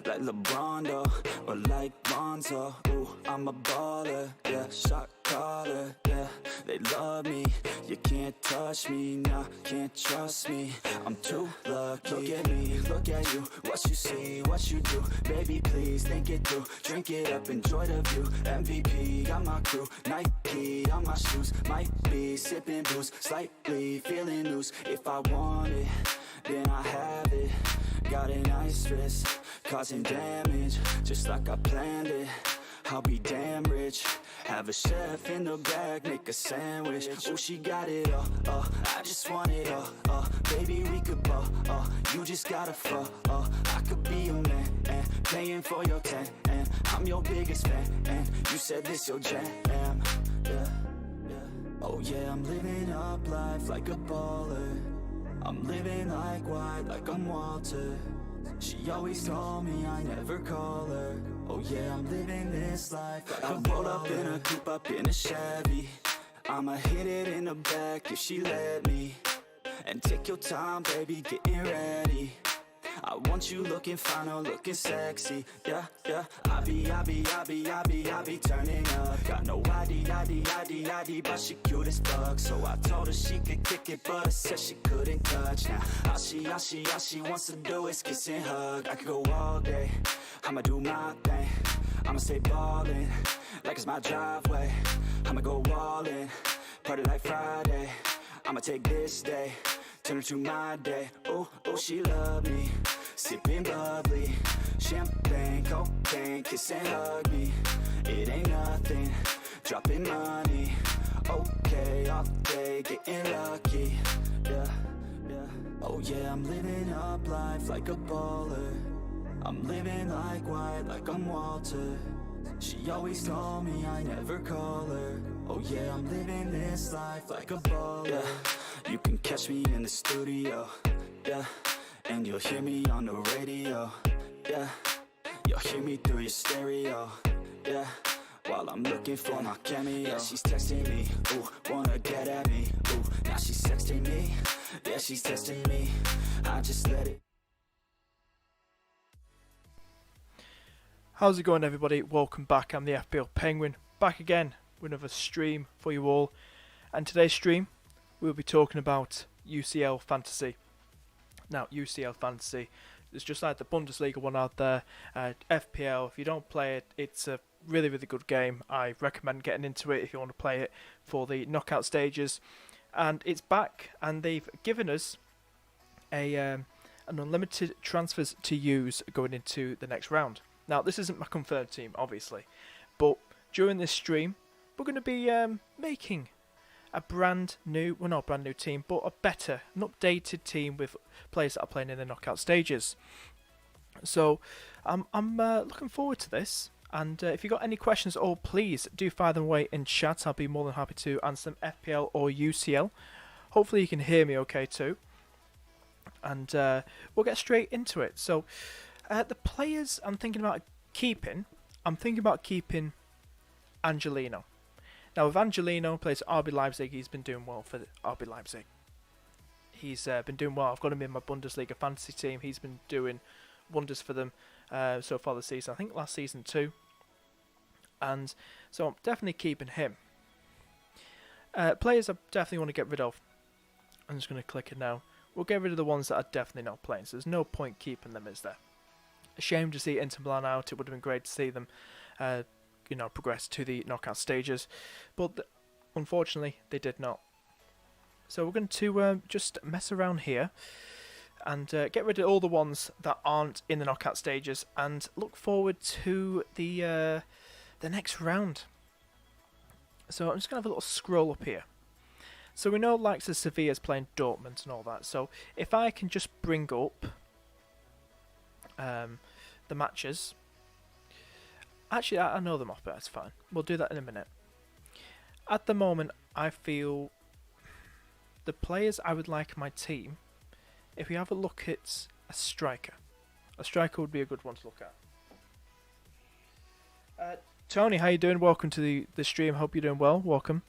like LeBron, or like Lonzo. Ooh, I'm a baller, yeah, shot caller, yeah. They love me, you can't touch me, nah, can't trust me. I'm too lucky. Look at me, look at you, what you see, what you do. Baby, please think it through. Drink it up, enjoy the view. MVP, got my crew. Nike on my shoes. Might be sipping booze, slightly feeling loose. If I want it, then I have it. Got an ice wrist, causing damage, just like I planned it. I'll be damn rich. Have a chef in the back, make a sandwich. Oh, she got it all, I just want it all, baby, we could ball, you just gotta fall, I could be your man, and paying for your tan, and I'm your biggest fan, and you said this your jam, yeah. Oh yeah, I'm living up life like a baller. I'm living like white, like I'm Walter. She always told me I never call her. Oh yeah, I'm living this life like I roll up in a coupe, up in a Chevy. I'ma hit it in the back if she let me. And take your time, baby, getting ready. I want you looking fine or looking sexy. Yeah, I be turning up. Got no ID, but she cute as fuck. So I told her she could kick it, but I said she couldn't touch. Now all she wants to do is kiss and hug. I could go all day, I'ma do my thing. I'ma stay ballin', like it's my driveway. I'ma go all in, party like Friday. I'ma take this day, turn it to my day. Oh, she love me, sipping bubbly, champagne, cocaine, kiss and hug me. It ain't nothing, dropping money. Okay, off day, getting lucky. Yeah. Oh yeah, I'm living up life like a baller. I'm living like white, like I'm Walter. She always told me I never call her. Oh yeah, I'm living this life like a baller. Yeah. You can catch me in the studio, yeah, and you'll hear me on the radio, yeah. You'll hear me through your stereo, yeah, while I'm looking for my cameo. Yeah, she's texting me, ooh, wanna get at me, ooh. Now she's texting me, yeah, she's testing me. I just let it. How's it going, everybody? Welcome back. I'm the FPL Penguin, back again with another stream for you all. And today's stream, we'll be talking about UCL Fantasy. Now, UCL Fantasy is just like the Bundesliga one out there. FPL, if you don't play it, it's a really, really good game. I recommend getting into it if you want to play it for the knockout stages. And it's back, and they've given us an unlimited transfers to use going into the next round. Now, this isn't my confirmed team, obviously, but during this stream, we're going to be making a brand new, well, not a brand new team, but a better, an updated team with players that are playing in the knockout stages. So, I'm looking forward to this. And if you've got any questions at all, please do fire them away in chat. I'll be more than happy to answer them, FPL or UCL. Hopefully you can hear me okay too. And we'll get straight into it. So, the players I'm thinking about keeping Angelino. Now, with Angelino, plays RB Leipzig, he's been doing well for RB Leipzig. He's been doing well. I've got him in my Bundesliga fantasy team. He's been doing wonders for them so far this season. I think last season too. And so I'm definitely keeping him. Players I definitely want to get rid of. I'm just going to click it now. We'll get rid of the ones that are definitely not playing. So there's no point keeping them, is there? A shame to see Inter Milan out. It would have been great to see them progress to the knockout stages, but unfortunately they did not. So we're going to just mess around here and get rid of all the ones that aren't in the knockout stages and look forward to the next round. So I'm just going to have a little scroll up here. So we know likes of Sevilla's playing Dortmund and all that, so if I can just bring up the matches. Actually, I know them off, but that's fine. We'll do that in a minute. At the moment, I feel the players I would like in my team, if we have a look at a striker would be a good one to look at. Tony, how you doing? Welcome to the stream. Hope you're doing well. Welcome.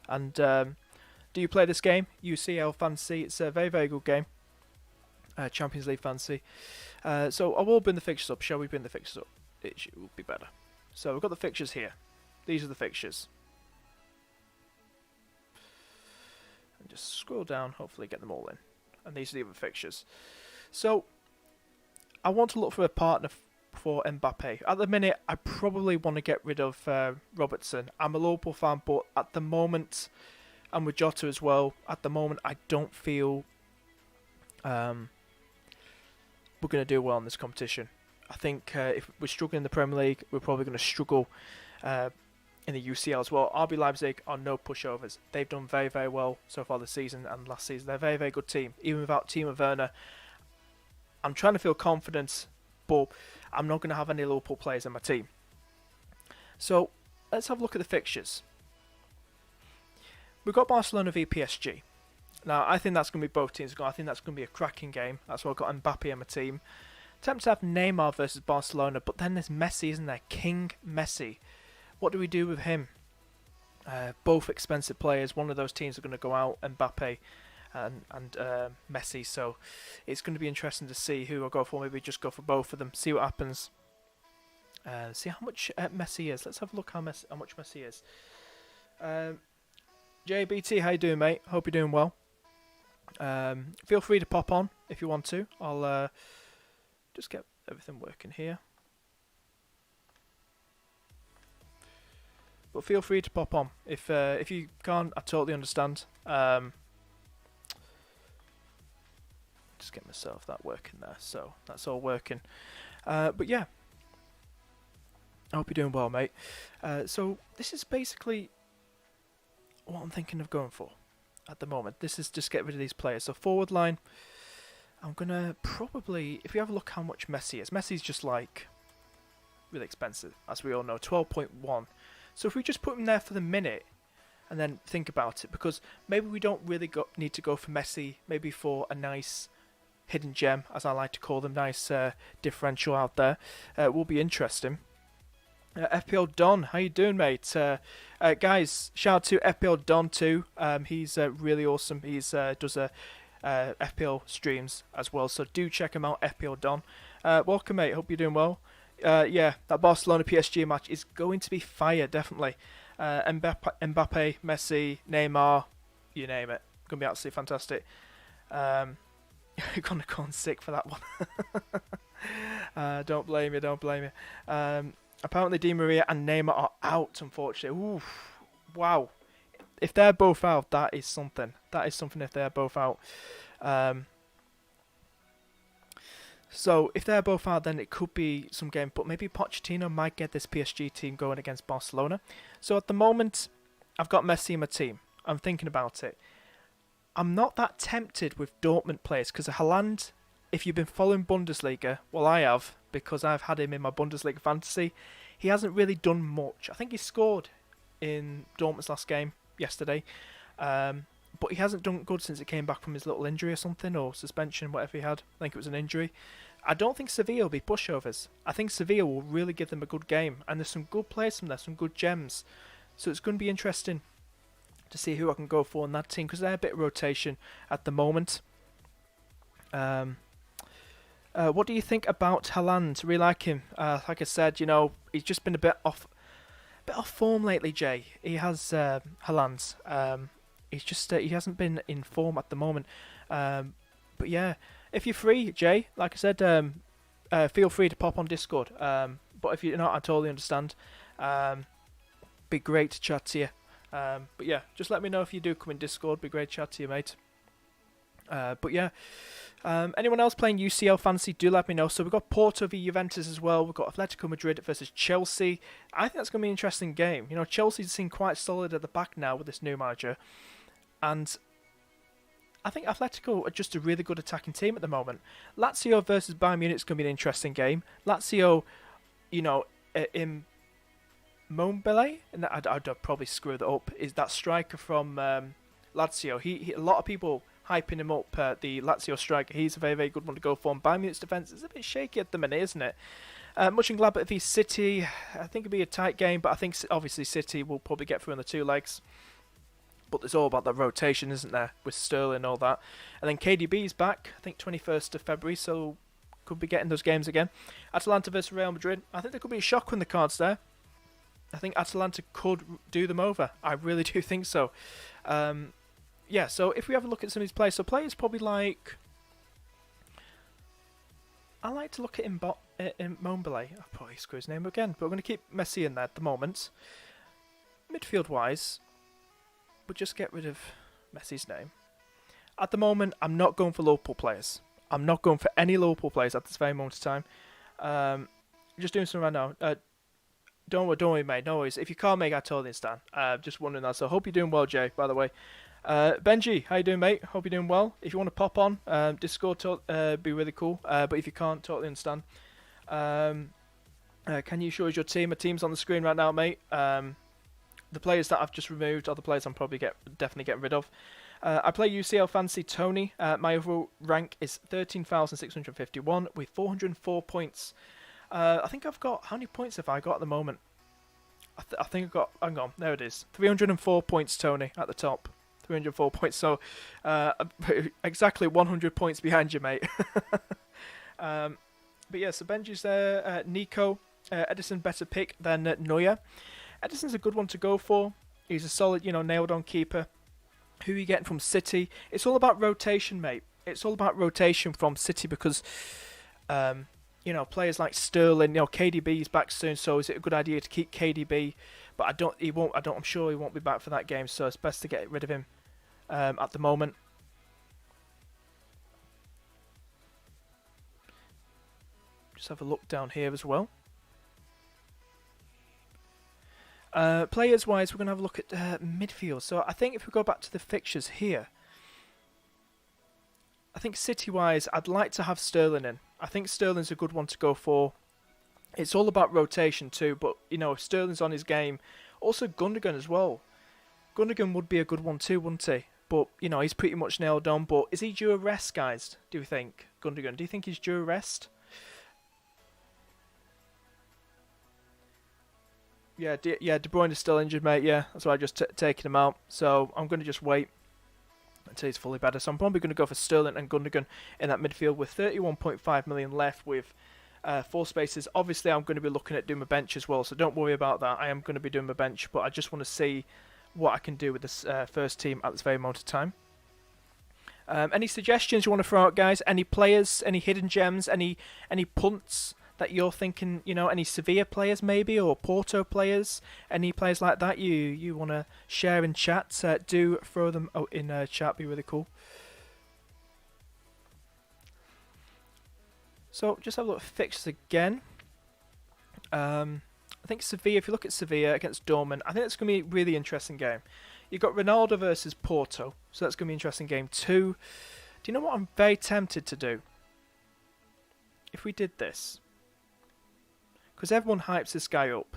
And do you play this game? UCL Fantasy. It's a very, very good game. Champions League fancy. So I will bring the fixtures up. Shall we bring the fixtures up? It will be better. So we've got the fixtures here. These are the fixtures. And just scroll down, hopefully get them all in. And these are the other fixtures. So I want to look for a partner for Mbappe. At the minute, I probably want to get rid of Robertson. I'm a Liverpool fan, but at the moment, and with Jota as well, at the moment, I don't feel we're going to do well in this competition. I think if we're struggling in the Premier League, we're probably going to struggle in the UCL as well. RB Leipzig are no pushovers. They've done very, very well so far this season and last season. They're a very, very good team. Even without Timo Werner, I'm trying to feel confident, but I'm not going to have any Liverpool players in my team. So let's have a look at the fixtures. We've got Barcelona v PSG. Now, I think that's going to be both teams. I think that's going to be a cracking game. That's why I've got Mbappe in my team. Tempted to have Neymar versus Barcelona, but then there's Messi, isn't there? King Messi. What do we do with him? Both expensive players. One of those teams are going to go out, Mbappe and Messi. So it's going to be interesting to see who I go for. Maybe just go for both of them. See what happens. See how much Messi is. Let's have a look how much Messi is. JBT, how you doing, mate? Hope you're doing well. Feel free to pop on if you want to. I'll just get everything working here. But feel free to pop on. If you can't, I totally understand. Just get myself that working there. So that's all working. But yeah, I hope you're doing well, mate. So this is basically what I'm thinking of going for at the moment. This is just get rid of these players. So forward line, I'm gonna probably, if you have a look how much Messi is, Messi's just like really expensive, as we all know, 12.1. So if we just put him there for the minute and then think about it, because maybe we don't really need to go for Messi, maybe for a nice hidden gem, as I like to call them, nice differential out there, will be interesting. FPL Don, how you doing, mate? Guys, shout out to FPL Don too. He's really awesome. He's does FPL streams as well, so do check him out, FPL Don. Welcome, mate. Hope you're doing well. Yeah, that Barcelona PSG match is going to be fire, definitely. Mbappe, Messi, Neymar, you name it. Going to be absolutely fantastic. You're going to go on sick for that one. Don't blame you, don't blame you. Apparently Di Maria and Neymar are out, unfortunately. Oof, wow. If they're both out, that is something. That is something if they're both out. So if they're both out, then it could be some game. But maybe Pochettino might get this PSG team going against Barcelona. So at the moment, I've got Messi in my team. I'm thinking about it. I'm not that tempted with Dortmund players because Haaland, if you've been following Bundesliga, well, I have, because I've had him in my Bundesliga fantasy. He hasn't really done much. I think he scored in Dortmund's last game yesterday. But he hasn't done good since he came back from his little injury or something, or suspension, whatever he had. I think it was an injury. I don't think Sevilla will be pushovers. I think Sevilla will really give them a good game. And there's some good players from there, some good gems. So it's going to be interesting to see who I can go for in that team, because they're a bit of rotation at the moment. What do you think about Haaland? Really like him. Like I said, you know, he's just been a bit off form lately, Jay. He has Haaland. He's just he hasn't been in form at the moment. But yeah, if you're free, Jay, like I said, feel free to pop on Discord. But if you're not, I totally understand. Be great to chat to you. But yeah, just let me know if you do come in Discord. Be great to chat to you, mate. But yeah, anyone else playing UCL Fantasy, do let me know. So we've got Porto v Juventus as well. We've got Atletico Madrid versus Chelsea. I think that's going to be an interesting game. You know, Chelsea's seen quite solid at the back now with this new manager. And I think Atletico are just a really good attacking team at the moment. Lazio versus Bayern Munich is going to be an interesting game. Lazio, you know, in Mombele, and I'd probably screw that up, is that striker from Lazio. He a lot of people hyping him up, the Lazio striker. He's a very, very good one to go for. And Bayern Munich's defence is a bit shaky at the minute, isn't it? Mönchengladbach v City, I think it'll be a tight game, but I think obviously City will probably get through on the two legs. But there's all about that rotation, isn't there, with Sterling and all that. And then KDB's back, I think 21st of February, so could be getting those games again. Atalanta versus Real Madrid. I think there could be a shock on the cards there. I think Atalanta could do them over. I really do think so. Yeah, so if we have a look at some of these players, so players probably like... I like to look at Mbombele. I'll probably screw his name again, but we're going to keep Messi in there at the moment. Midfield-wise, we'll just get rid of Messi's name. At the moment, I'm not going for Liverpool players. I'm not going for any Liverpool players at this very moment of time. Just doing something right now. Don't worry, mate. No worries. If you can't make it, I totally understand. Just wondering that. So hope you're doing well, Jay, by the way. Benji, how you doing, mate? Hope you're doing well. If you want to pop on, Discord be really cool. But if you can't, totally understand. Can you show us your team? My team's on the screen right now, mate. The players that I've just removed are the players I'm probably definitely getting rid of. I play UCL Fantasy Tony. My overall rank is 13,651 with 404 points. I think I've got... How many points have I got at the moment? I think I've got... Hang on, there it is. 304 points, Tony, at the top. 304 points, so exactly 100 points behind you, mate. But yeah, so Benji's there. Nico, Edison better pick than Neuer. Edison's a good one to go for. He's a solid, nailed-on keeper. Who are you getting from City? It's all about rotation, mate. It's all about rotation from City because, players like Sterling, KDB's back soon, so is it a good idea to keep KDB? But I'm sure he won't be back for that game, so it's best to get rid of him at the moment. Just have a look down here as well. Players-wise, we're going to have a look at midfield. So I think if we go back to the fixtures here, I think City-wise, I'd like to have Sterling in. I think Sterling's a good one to go for. It's all about rotation too, but, if Sterling's on his game, also Gundogan as well. Gundogan would be a good one too, wouldn't he? But, he's pretty much nailed on. But is he due a rest, guys, do you think? Gundogan, do you think he's due a rest? Yeah, De Bruyne is still injured, mate. Yeah, that's why I just taken him out. So I'm going to just wait until he's fully better. So I'm probably going to go for Sterling and Gundogan in that midfield with 31.5 million left with 4 spaces. Obviously, I'm going to be looking at doing my bench as well, so don't worry about that. I am going to be doing my bench, but I just want to see what I can do with this first team at this very moment of time. Any suggestions you want to throw out, guys? Any players? Any hidden gems? Any punts that you're thinking, any Sevilla players maybe, or Porto players, any players like that you want to share in chat, do throw them in chat, be really cool. So just have a look at fixtures again. I think Sevilla, if you look at Sevilla against Dortmund, I think it's going to be a really interesting game. You've got Ronaldo versus Porto, so that's going to be an interesting game too. Do you know what I'm very tempted to do? If we did this, because everyone hypes this guy up.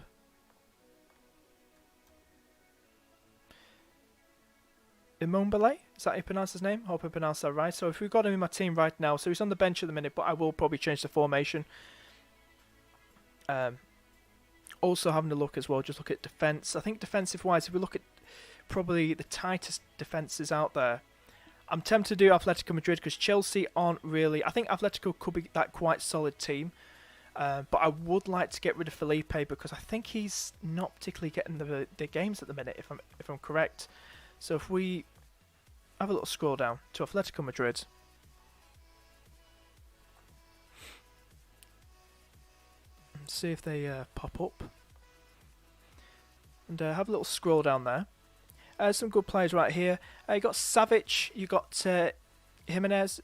Immobile? Is that how you pronounce his name? I hope I pronounced that right. So if we've got him in my team right now, so he's on the bench at the minute, but I will probably change the formation. Also having a look as well, just look at defence. I think defensive-wise, if we look at probably the tightest defences out there, I'm tempted to do Atletico Madrid because Chelsea aren't really... I think Atletico could be that quite solid team. But I would like to get rid of Felipe because I think he's not particularly getting the games at the minute, if I'm correct. So if we have a little scroll down to Atletico Madrid, and see if they pop up, and have a little scroll down there. Some good players right here. You got Savic, you got Jimenez,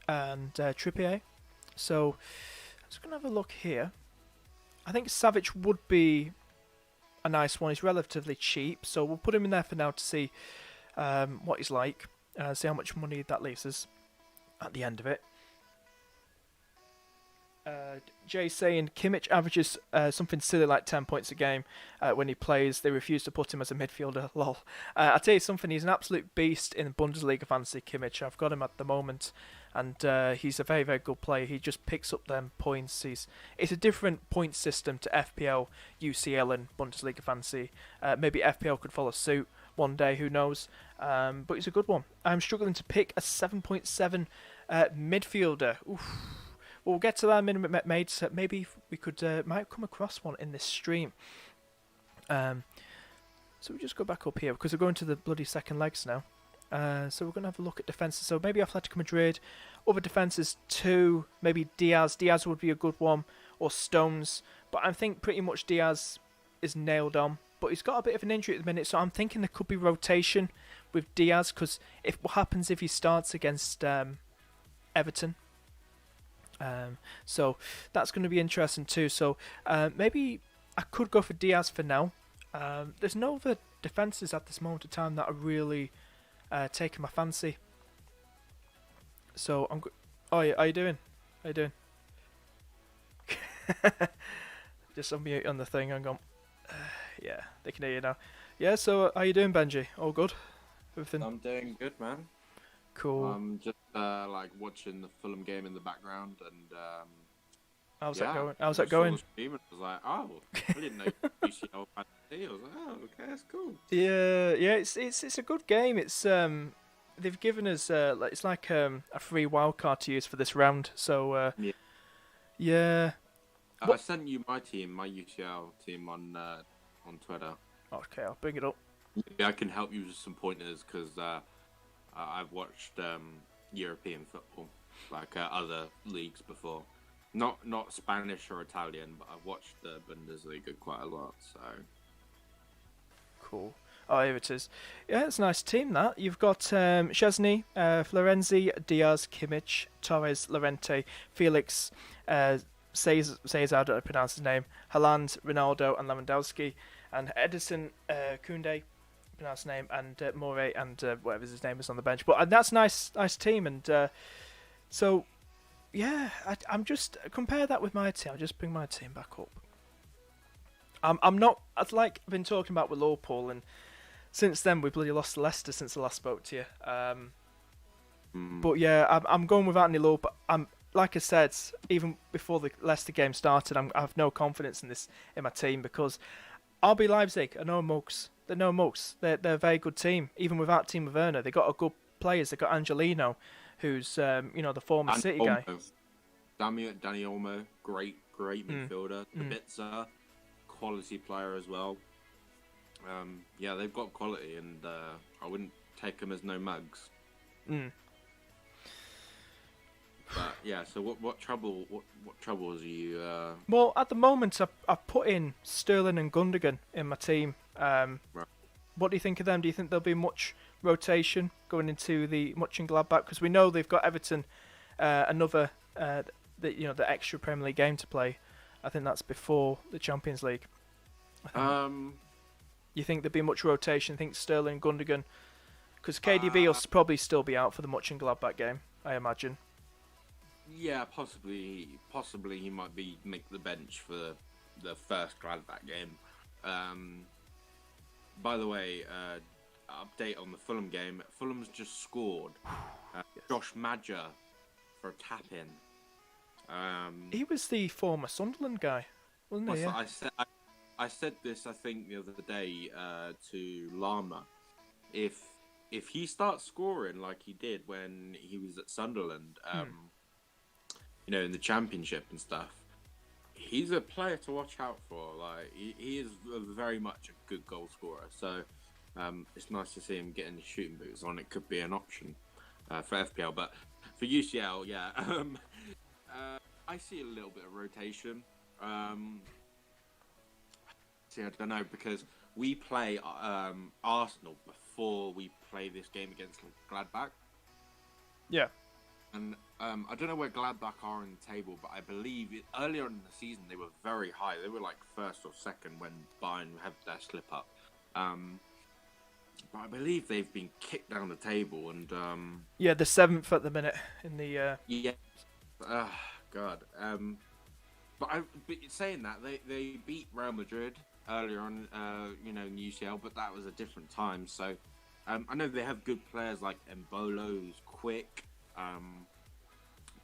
and Trippier. So just going to have a look here. I think Savic would be a nice one. He's relatively cheap, so we'll put him in there for now to see what he's like. See how much money that leaves us at the end of it. Jay saying Kimmich averages something silly like 10 points a game when he plays. They refuse to put him as a midfielder. Lol. I'll tell you something, he's an absolute beast in Bundesliga fantasy, Kimmich. I've got him at the moment, and he's a very, very good player. He just picks up them points. It's a different point system to FPL, UCL, and Bundesliga fantasy. Maybe FPL could follow suit one day, who knows? But it's a good one. I'm struggling to pick a 7.7 midfielder. Oof. We'll get to that minimum mates. Maybe we could might come across one in this stream. So we just go back up here because we're going to the bloody second legs now. So we're going to have a look at defences. So maybe Atletico Madrid. Other defences too. Maybe Diaz. Diaz would be a good one. Or Stones. But I think pretty much Diaz is nailed on. But he's got a bit of an injury at the minute. So I'm thinking there could be rotation with Diaz. Because what happens if he starts against Everton? So that's going to be interesting too. So maybe I could go for Diaz for now. There's no other defences at this moment of time that are really taking my fancy. So I'm. Oh yeah, how you doing? How you doing? Just unmute on the thing. I'm going. Yeah, they can hear you now. Yeah. So how you doing, Benji? All good? Everything? I'm doing good, man. Cool. I'm just like watching the Fulham game in the background, and How's yeah, that going? How's I that saw going? the stream and I was like, oh, I didn't know UCL fantasy. I was like, oh, okay, that's cool. Yeah. It's a good game. It's they've given us it's like a free wildcard to use for this round. So yeah. I sent you my team, my UCL team on Twitter. Okay, I'll bring it up. Maybe I can help you with some pointers because I've watched European football, like other leagues before. Not Spanish or Italian, but I've watched the Bundesliga quite a lot. So Cool. Oh, here it is. Yeah, it's a nice team, that. You've got Chesney, Florenzi, Diaz, Kimmich, Torres, Llorente, Felix, Cesar, I don't know how to pronounce his name, Haaland, Ronaldo, and Lewandowski, and Edison, Koundé, pronounce his name, and Moure, and whatever his name is on the bench. But that's a nice team, and so, yeah, I'm just, compare that with my team. I'll just bring my team back up. I'm not, I've been talking about with Liverpool, and since then we've bloody lost to Leicester since I last spoke to you. But yeah, I'm going without any Liverpool. Like I said, even before the Leicester game started, I have no confidence in my team because RB Leipzig are no mugs. They're no mugs. They're a very good team. Even without Timo Werner, they got a good players. They got Angelino, who's the former City guy. Dani Olmo, great midfielder. Sabitzer, quality player as well. Yeah, they've got quality, and I wouldn't take them as no mugs. But yeah, so what troubles you? Well, at the moment, I've put in Sterling and Gundogan in my team. Right. What do you think of them? Do you think there'll be much rotation going into the Mönchengladbach? Because we know they've got Everton, another the extra Premier League game to play. I think that's before the Champions League. You think there'll be much rotation? Think Sterling and Gundogan? Because KDB will probably still be out for the Mönchengladbach game, I imagine. Yeah, possibly he might make the bench for the first Gladbach game. By the way, update on the Fulham game. Fulham's just scored. Josh Maja for a tap-in. He was the former Sunderland guy, wasn't he? Yeah. I said this, I think, the other day to Lama. If he starts scoring like he did when he was at Sunderland, in the Championship and stuff, he's a player to watch out for. Like he is very much a good goal scorer. So it's nice to see him getting the shooting boots on. It could be an option for FPL, but for UCL, yeah, I see a little bit of rotation. See, I don't know, because we play Arsenal before we play this game against Gladbach. Yeah. And I don't know where Gladbach are in the table, but I believe earlier in the season they were very high. They were like first or second when Bayern had their slip up. But I believe they've been kicked down the table, and yeah, the 7th at the minute in the yeah. God. But saying that, they beat Real Madrid earlier on, in the UCL, but that was a different time. So I know they have good players like Embolo, who's quick.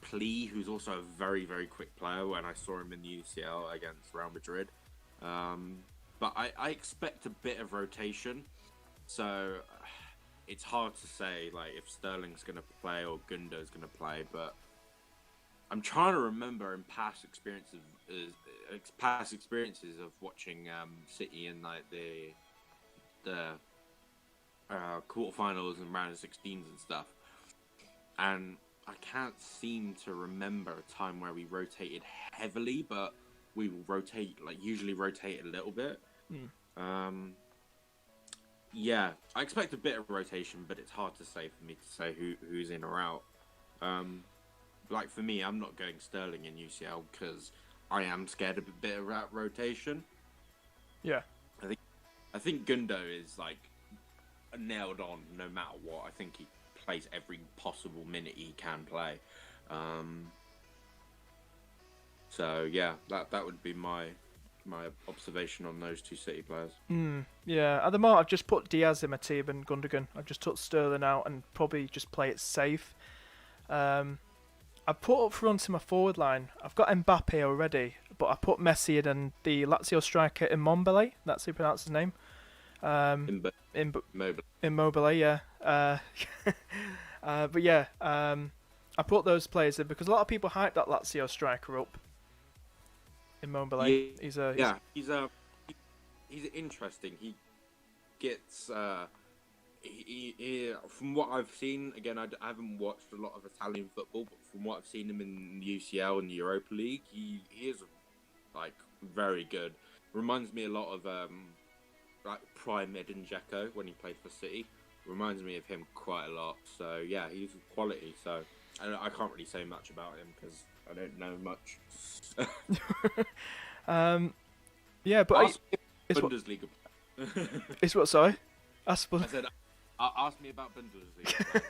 Plea, who's also a very, very quick player when I saw him in the UCL against Real Madrid. But I expect a bit of rotation. So it's hard to say like if Sterling's going to play or Gundo's going to play, but I'm trying to remember in past experiences of watching City in like the quarterfinals and round of 16s and stuff, and I can't seem to remember a time where we rotated heavily, but we will rotate usually rotate a little bit. Yeah, I expect a bit of rotation, but it's hard to say for me to say who's in or out. Like for me, I'm not going Sterling in UCL because I am scared of a bit of rotation. Yeah, I think Gundo is like nailed on no matter what. I think he plays every possible minute he can play. So yeah, that would be my observation on those two City players. Yeah, at the moment I've just put Diaz in my team and Gundogan. I've just took Sterling out and probably just play it safe. I put up front in my forward line. I've got Mbappe already, but I put Messi in and the Lazio striker Immobile. That's how you pronounce his name. Immobile, yeah. But yeah, I put those players in because a lot of people hype that Lazio striker up. Immobile. Yeah, he's interesting. He gets from what I've seen. Again, I haven't watched a lot of Italian football, but from what I've seen him in the UCL and the Europa League, he is like very good. Reminds me a lot of like prime Edin Dzeko when he played for City. Reminds me of him quite a lot. So yeah, he's quality. So I can't really say much about him because I don't know much. Yeah, but it's Bundesliga. It's what? Sorry, I said, ask me about Bundesliga.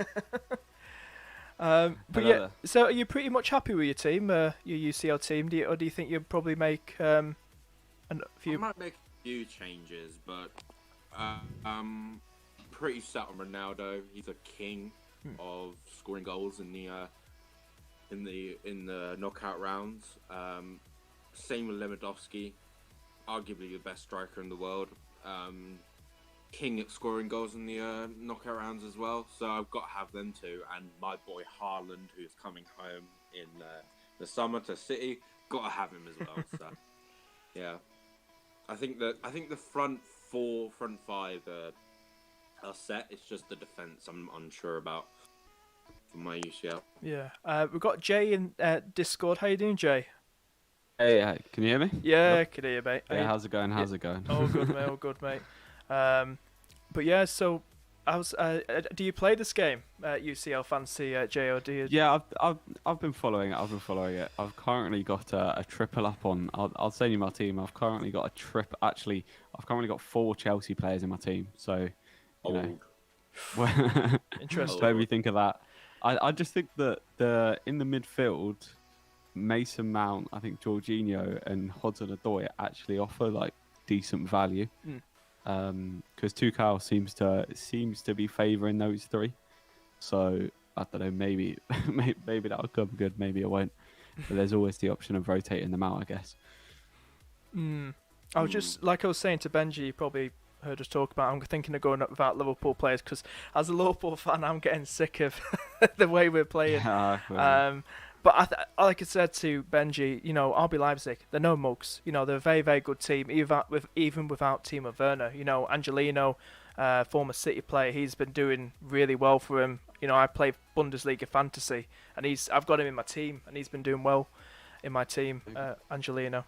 But yeah, so are you pretty much happy with your team, your UCL team? Or do you think you'd probably make a few? I might make a few changes, but pretty set on Ronaldo. He's a king of scoring goals in the knockout rounds. Same with Lewandowski, arguably the best striker in the world. King at scoring goals in the knockout rounds as well. So I've got to have them too. And my boy Haaland, who's coming home in the summer to City, got to have him as well. So yeah, I think the front five are set. It's just the defense I'm unsure about for my UCL. Yeah, we've got Jay in Discord. How you doing, Jay? Hey, can you hear me? Yeah, I can hear you, mate. Yeah, how's it going? How's it going? All good, mate. All good, mate. But yeah, so do you play this game, UCL Fantasy, Jay, or do you? Yeah, I've been following it. I've currently got a triple up on. I'll send you my team. I've currently got a trip. Actually, I've currently got 4 Chelsea players in my team. So, you know, interesting. What do you think of that? I just think that in the midfield, Mason Mount, I think Jorginho and Hudson-Odoi actually offer like decent value. Because Tuchel seems to be favouring those 3. So I don't know, maybe that'll come good, maybe it won't. But there's always the option of rotating them out, I guess. I was just like I was saying to Benji, you probably heard us talk about. I'm thinking of going up without Liverpool players because as a Liverpool fan, I'm getting sick of the way we're playing. But like I said to Benji, you know, RB Leipzig, they're no mugs. You know, they're a very, very good team, even without Timo Werner. You know, Angelino, former City player, he's been doing really well for him. You know, I play Bundesliga Fantasy, and I've got him in my team, and he's been doing well in my team, Angelino.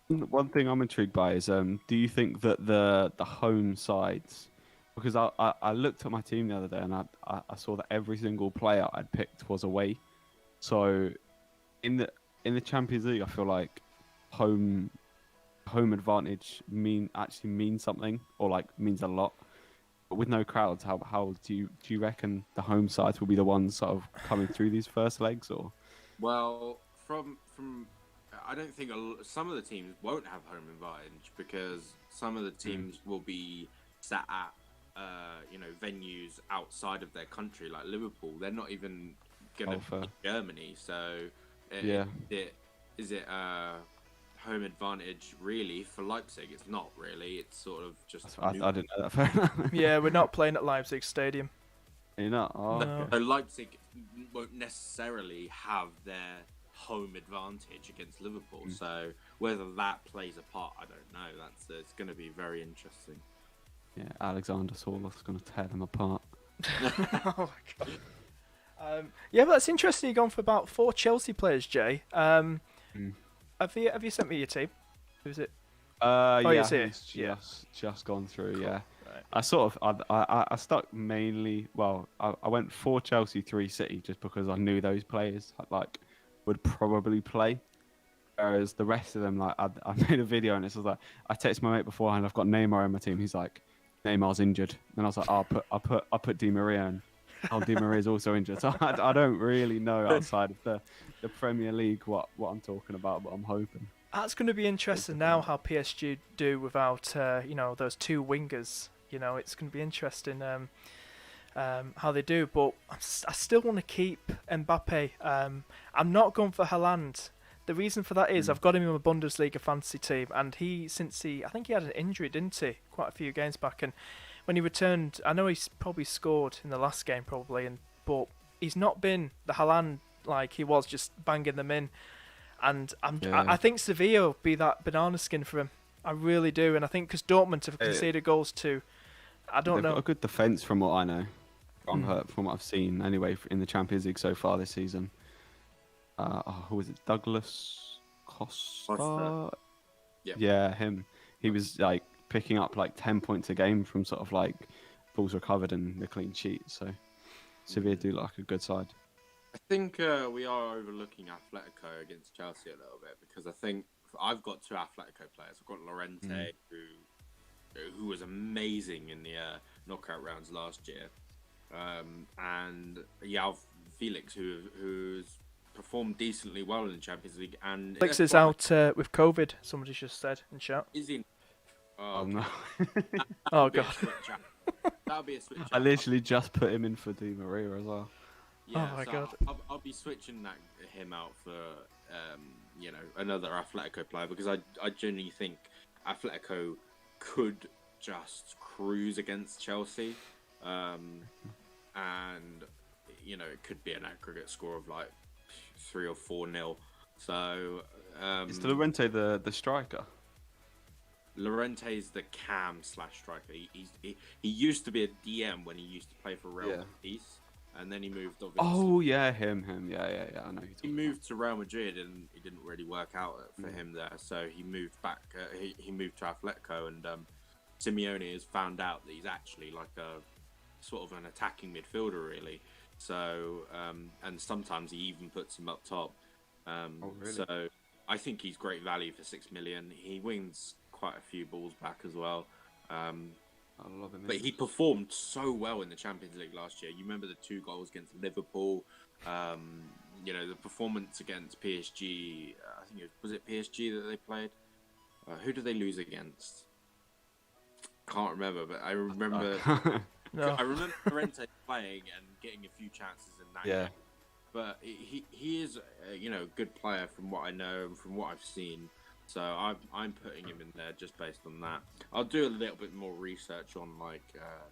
One thing I'm intrigued by is, do you think that the home sides, because I looked at my team the other day and I saw that every single player I'd picked was away. So, in the Champions League, I feel like home advantage actually means something, or like means a lot. But with no crowds, how do you reckon the home sides will be the ones sort of coming through these first legs, or? Well, from I don't think some of the teams won't have home advantage because some of the teams will be sat at venues outside of their country, like Liverpool. They're not even going to be in Germany, so is it home advantage really for Leipzig. It's not really. It's sort of just. I didn't know that. Fair enough. Yeah, we're not playing at Leipzig Stadium. You're not? Oh, No. okay. So Leipzig won't necessarily have their home advantage against Liverpool. So whether that plays a part, I don't know. It's going to be very interesting. Yeah, Alexander Sorloth's going to tear them apart. Oh my god. Yeah, but that's interesting. You've gone for about 4 Chelsea players, Jay. Have you sent me your team? Who's it? Yeah, it's here. it's just gone through. Cool. Yeah, Right. I sort of I stuck mainly. Well, I went 4 Chelsea, 3 City, just because I knew those players like would probably play. Whereas the rest of them, like I made a video and it was like I texted my mate beforehand. I've got Neymar in my team. He's like, Neymar's injured, and I was like, oh, I'll put Di Maria in. Oh, Di Maria's also injured. So I don't really know outside of the Premier League what I'm talking about, but I'm hoping. That's going to be interesting now how PSG do without those 2 wingers. It's going to be interesting how they do. But I still want to keep Mbappe. I'm not going for Haaland. The reason for that is I've got him in my Bundesliga fantasy team, and I think he had an injury, didn't he? Quite a few games back, and when he returned, I know he's probably scored in the last game but he's not been the Haaland like he was, just banging them in. And I think Sevilla will be that banana skin for him. I really do, and I think because Dortmund have conceded goals too. I don't know. They've got a good defence from what I know, from what I've seen anyway in the Champions League so far this season. Who was it? Douglas Costa? Yeah, him. He was like picking up like 10 points a game from sort of like balls recovered and the clean sheet. So Sevilla do like a good side. I think we are overlooking Atletico against Chelsea a little bit because I think I've got 2 Atletico players. I've got Llorente, who was amazing in the knockout rounds last year, and João Felix, who's performed decently well in the Champions League. And Felix is out with COVID. Somebody just said in chat. Is he? Oh no! Oh god! That'll be a switch. I literally just put him in for Di Maria as well. Yeah, oh my god! I'll be switching him out for another Atletico player because I genuinely think Atletico could just cruise against Chelsea, and it could be an aggregate score of like 3 or 4-0. So is Llorente the striker? Llorente's the cam / striker. He used to be a DM when he used to play for Real Betis, and then he moved. Obviously. Oh yeah, him. Yeah. I know. He moved to Real Madrid, and it didn't really work out for him there. So he moved back. He moved to Atletico, and Simeone has found out that he's actually like a sort of an attacking midfielder, really. So and sometimes he even puts him up top. Really? So I think he's great value for 6 million. He wins quite a few balls back as well. I love him. But he performed so well in the Champions League last year. You remember the 2 goals against Liverpool. The performance against PSG. I think was it PSG that they played. Who did they lose against? Can't remember, but I remember. No. I remember Llorente playing and getting a few chances in that game. But he is a good player from what I know and from what I've seen. So I'm putting him in there just based on that. I'll do a little bit more research on like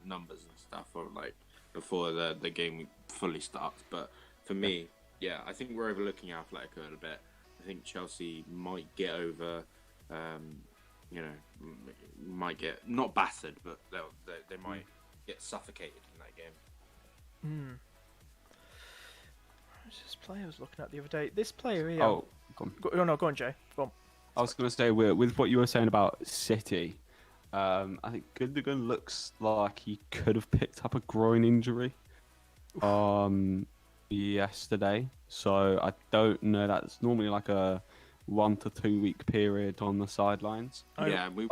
numbers and stuff, or like before the game fully starts. But for me, I think we're overlooking Atletico a little bit. I think Chelsea might get over. Might get not battered, but they might get suffocated in that game. Who's this player I was looking at the other day? This player here. Oh, go on. Go on, Jay. Go on. I was going to say with what you were saying about City. I think Gundogan looks like he could have picked up a groin injury yesterday. So I don't know. That's normally like a 1 to 2 week period on the sidelines. Yeah, we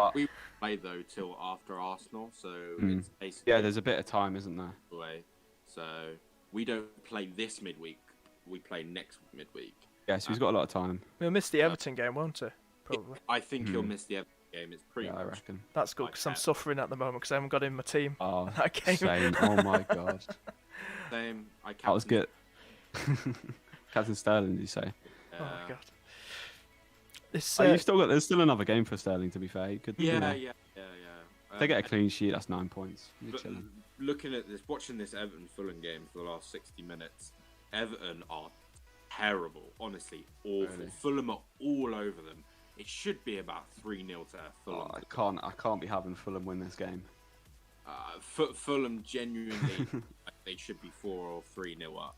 play though till after Arsenal, so it's basically there's a bit of time, isn't there? Away. So we don't play this midweek. We play next midweek. Yeah, so he's got a lot of time. We'll miss the Everton game, won't he? Probably. I think he'll miss the Everton game. It's pretty. Yeah, I much. reckon. That's good because I'm suffering at the moment because I haven't got him in my team. Oh, that game. same. Oh my god. Same. That was good. Captain Sterling, did you say? Oh my god. It's Oh, you've still got. There's still another game for Sterling. To be fair, you could. Yeah, You know, yeah. if they get a clean sheet, that's 9 points. You're But chilling. looking at this, watching this Everton Fulham game for the last 60 minutes, Everton are terrible, honestly, awful. Really? Fulham are all over them. It should be about 3-0 to Fulham. Oh, I can't be having Fulham win this game. Fulham genuinely, they should be 4 or 3-0 up.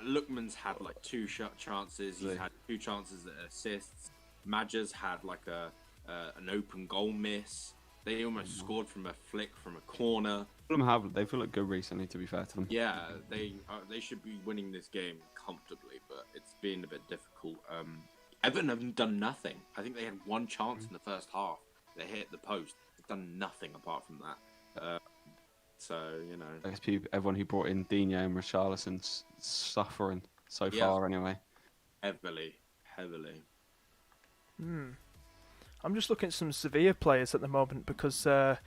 Lookman's had like 2 shot chances. He's had 2 chances at assists. Maja's had like an open goal miss. They almost scored from a flick from a corner. Fulham they've looked good recently. To be fair to them. Yeah, they should be winning this game comfortably, but it's been a bit difficult. Everton have done nothing. I think they had 1 chance in the first half. They hit the post. They've done nothing apart from that. So, you know. I guess everyone who brought in Digne and Richarlison's suffering so far anyway. Heavily. I'm just looking at some Sevilla players at the moment because, like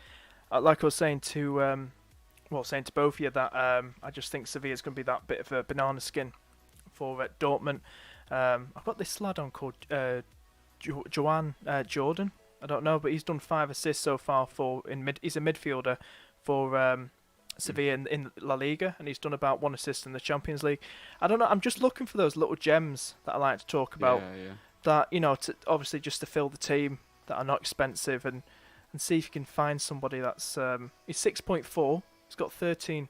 I was saying to, saying to both of you that I just think Sevilla's going to be that bit of a banana skin for Dortmund. I've got this lad on called Joan Jordan. I don't know, but he's done 5 assists so far he's a midfielder for Sevilla in La Liga, and he's done about 1 assist in the Champions League. I don't know. I'm just looking for those little gems that I like to talk about. Yeah. That obviously just to fill the team that are not expensive and see if you can find somebody that's he's 6.4. He's got 13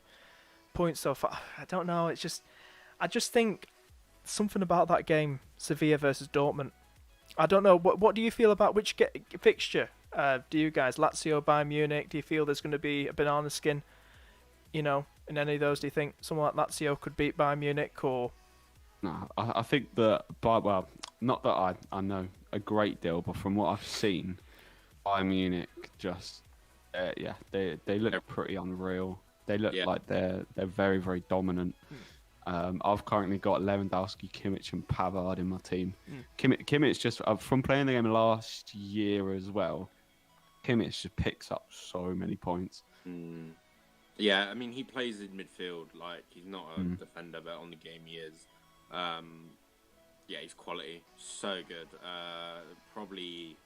points so far. I don't know. I just think something about that game, Sevilla versus Dortmund. I don't know. What do you feel about which fixture? Do you guys Lazio, Bayern Munich? Do you feel there's going to be a banana skin? In any of those, do you think someone like Lazio could beat Bayern Munich or? No, I think that. Not that I know a great deal, but from what I've seen, Bayern Munich just, they look pretty unreal. They look like they're very, very dominant. I've currently got Lewandowski, Kimmich, and Pavard in my team. Kimmich just from playing the game last year as well. Kimmich just picks up so many points. Yeah, I mean he plays in midfield. Like he's not a defender, but on the game he is. Yeah, he's quality, so good. Probably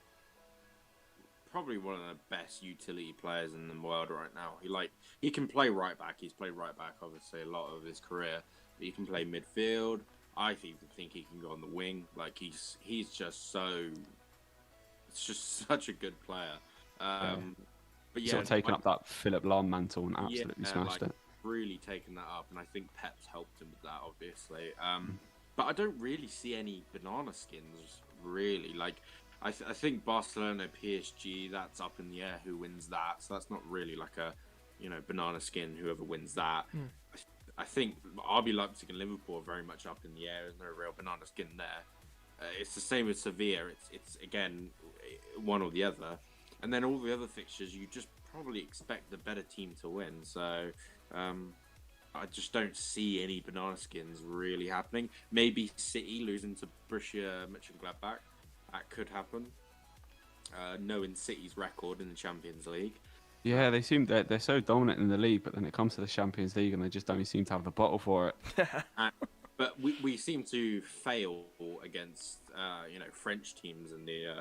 one of the best utility players in the world right now. He can play right back. He's played right back obviously a lot of his career. But he can play midfield. I think he can go on the wing. Like he's just such a good player. But yeah, sort of taken up that Philip Lahm mantle and absolutely smashed it. Really taken that up, and I think Pep's helped him with that obviously. But I don't really see any banana skins really. Like I think Barcelona, PSG, that's up in the air who wins that. So that's not really like a banana skin whoever wins that. I think RB Leipzig and Liverpool are very much up in the air. There's no real banana skin there. It's the same with Sevilla. It's again one or the other, and then all the other fixtures you just probably expect the better team to win. So I just don't see any banana skins really happening. Maybe City losing to Borussia Mönchengladbach, that could happen. Knowing City's record in the Champions League. Yeah, they seem they're so dominant in the league, but then it comes to the Champions League and they just don't seem to have the bottle for it. But we seem to fail against French teams in the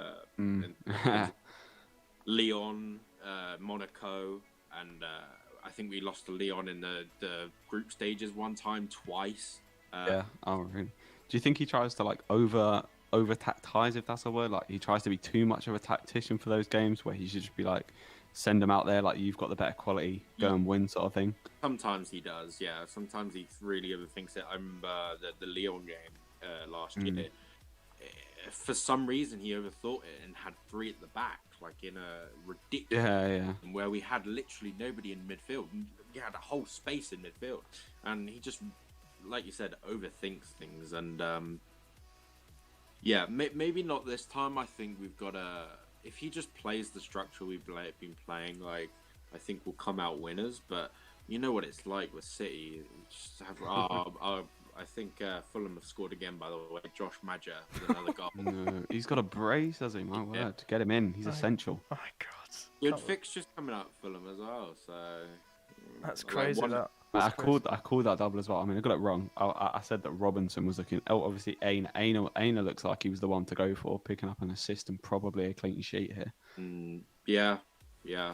Lyon, Monaco, and I think we lost to Lyon in the group stages one time, twice. Yeah. Oh, really? Do you think he tries to over tactize, if that's a word? Like he tries to be too much of a tactician for those games where he should just be like, send them out there like you've got the better quality, go and win sort of thing? Sometimes he does, yeah. Sometimes he really overthinks it. I remember the Lyon game last year. For some reason, he overthought it and had 3 at the back, like in a ridiculous where we had literally nobody in midfield. We had a whole space in midfield, and he just, like you said, overthinks things. And maybe not this time. I think we've got to. If he just plays the structure we've been playing, I think we'll come out winners. But you know what it's like with City. Just have, I think Fulham have scored again, by the way. Josh Maja with another goal. No, he's got a brace, has he? My word. Get him in. He's essential. Oh, my God. Good fixtures coming up for Fulham as well. So that's crazy, that. I called that double as well. I mean, I got it wrong. I said that Robinson was looking. Oh, obviously, Aina looks like he was the one to go for, picking up an assist and probably a clean sheet here. Yeah. Fair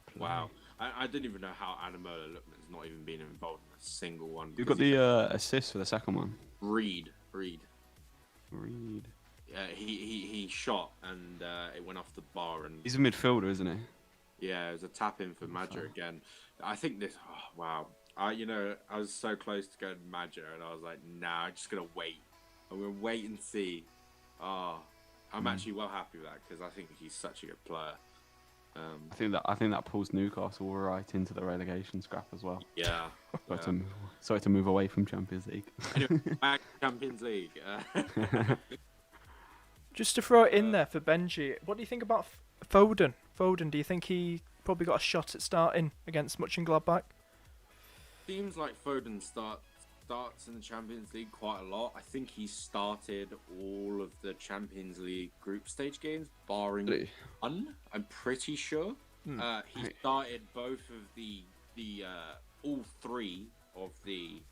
play. Wow. I didn't even know how Anamola Lookman's not even been involved in a single one. You got the assist for the second one. Reed. Reed. Yeah, he shot and it went off the bar and He's a midfielder, isn't he? yeah, it was a tap in for Madger again. I think this. Oh, wow. I was so close to going Madger and I was like, nah, I'm just gonna wait. I'm gonna wait and see. I'm actually well happy with that because I think he's such a good player. I think that pulls Newcastle right into the relegation scrap as well. Yeah. Sorry to move away from Champions League. Anyway, back to Champions League. Just to throw it in there for Benji, what do you think about Foden? Foden, do you think he probably got a shot at starting against Mönchengladbach? Seems like Foden starts in the Champions League quite a lot. I think he started all of the Champions League group stage games, barring one. I'm pretty sure. He started both of the all three of the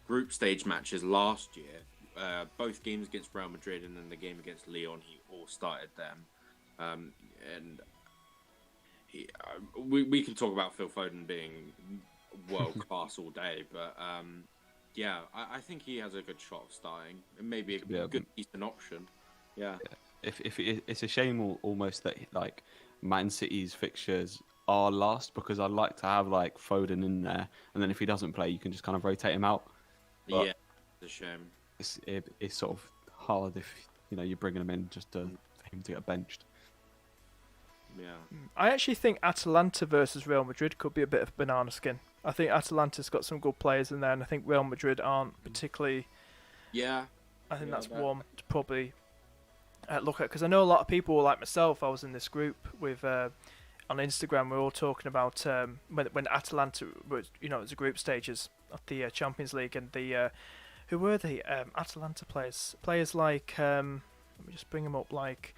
group stage matches last year. Both games against Real Madrid and then the game against Lyon, he all started them. And we can talk about Phil Foden being world class all day, but yeah, I think he has a good shot of starting and maybe a good decent option. Yeah. If it's a shame almost that like Man City's fixtures are last because I'd like to have like Foden in there, and then if he doesn't play, you can just kind of rotate him out. But yeah, it's a shame. It's sort of hard if you're bringing him in just for him to get benched. Yeah. I actually think Atalanta versus Real Madrid could be a bit of banana skin. I think Atalanta's got some good players in there, and I think Real Madrid aren't particularly. Yeah. I think that's one to probably look at, because I know a lot of people like myself. I was in this group with on Instagram. We were all talking about when Atalanta was, it was the group stages of the Champions League, and the who were the Atalanta players? Players like let me just bring them up, like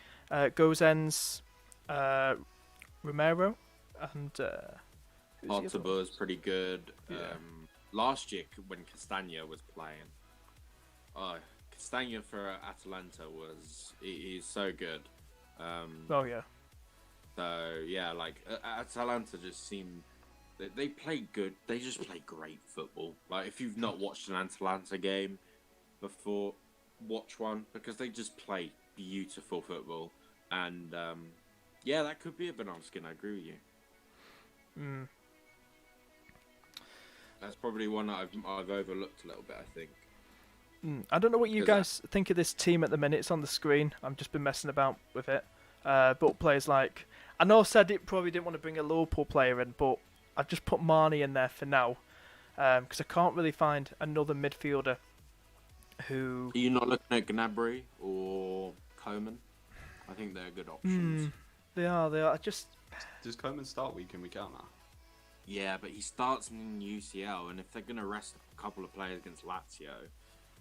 Gozens, Romero, and Artabur's pretty good. Yeah. Last year when Castagna was playing, Castagna for Atalanta he's so good. Oh yeah. So yeah, like Atalanta just seem they play good. They just play great football. Like if you've not watched an Atalanta game before, watch one because they just play beautiful football. And yeah, that could be a banana skin. I agree with you. That's probably one that I've overlooked a little bit, I think. I don't know what you guys think of this team at the minute. It's on the screen. I've just been messing about with it. But players like... I know I said it probably didn't want to bring a Liverpool player in, but I've just put Marnie in there for now. Because I can't really find another midfielder who... Are you not looking at Gnabry or Coman? I think they're good options. They are. Does Coman start week in, week out now? Yeah, but he starts in UCL, and if they're going to rest a couple of players against Lazio,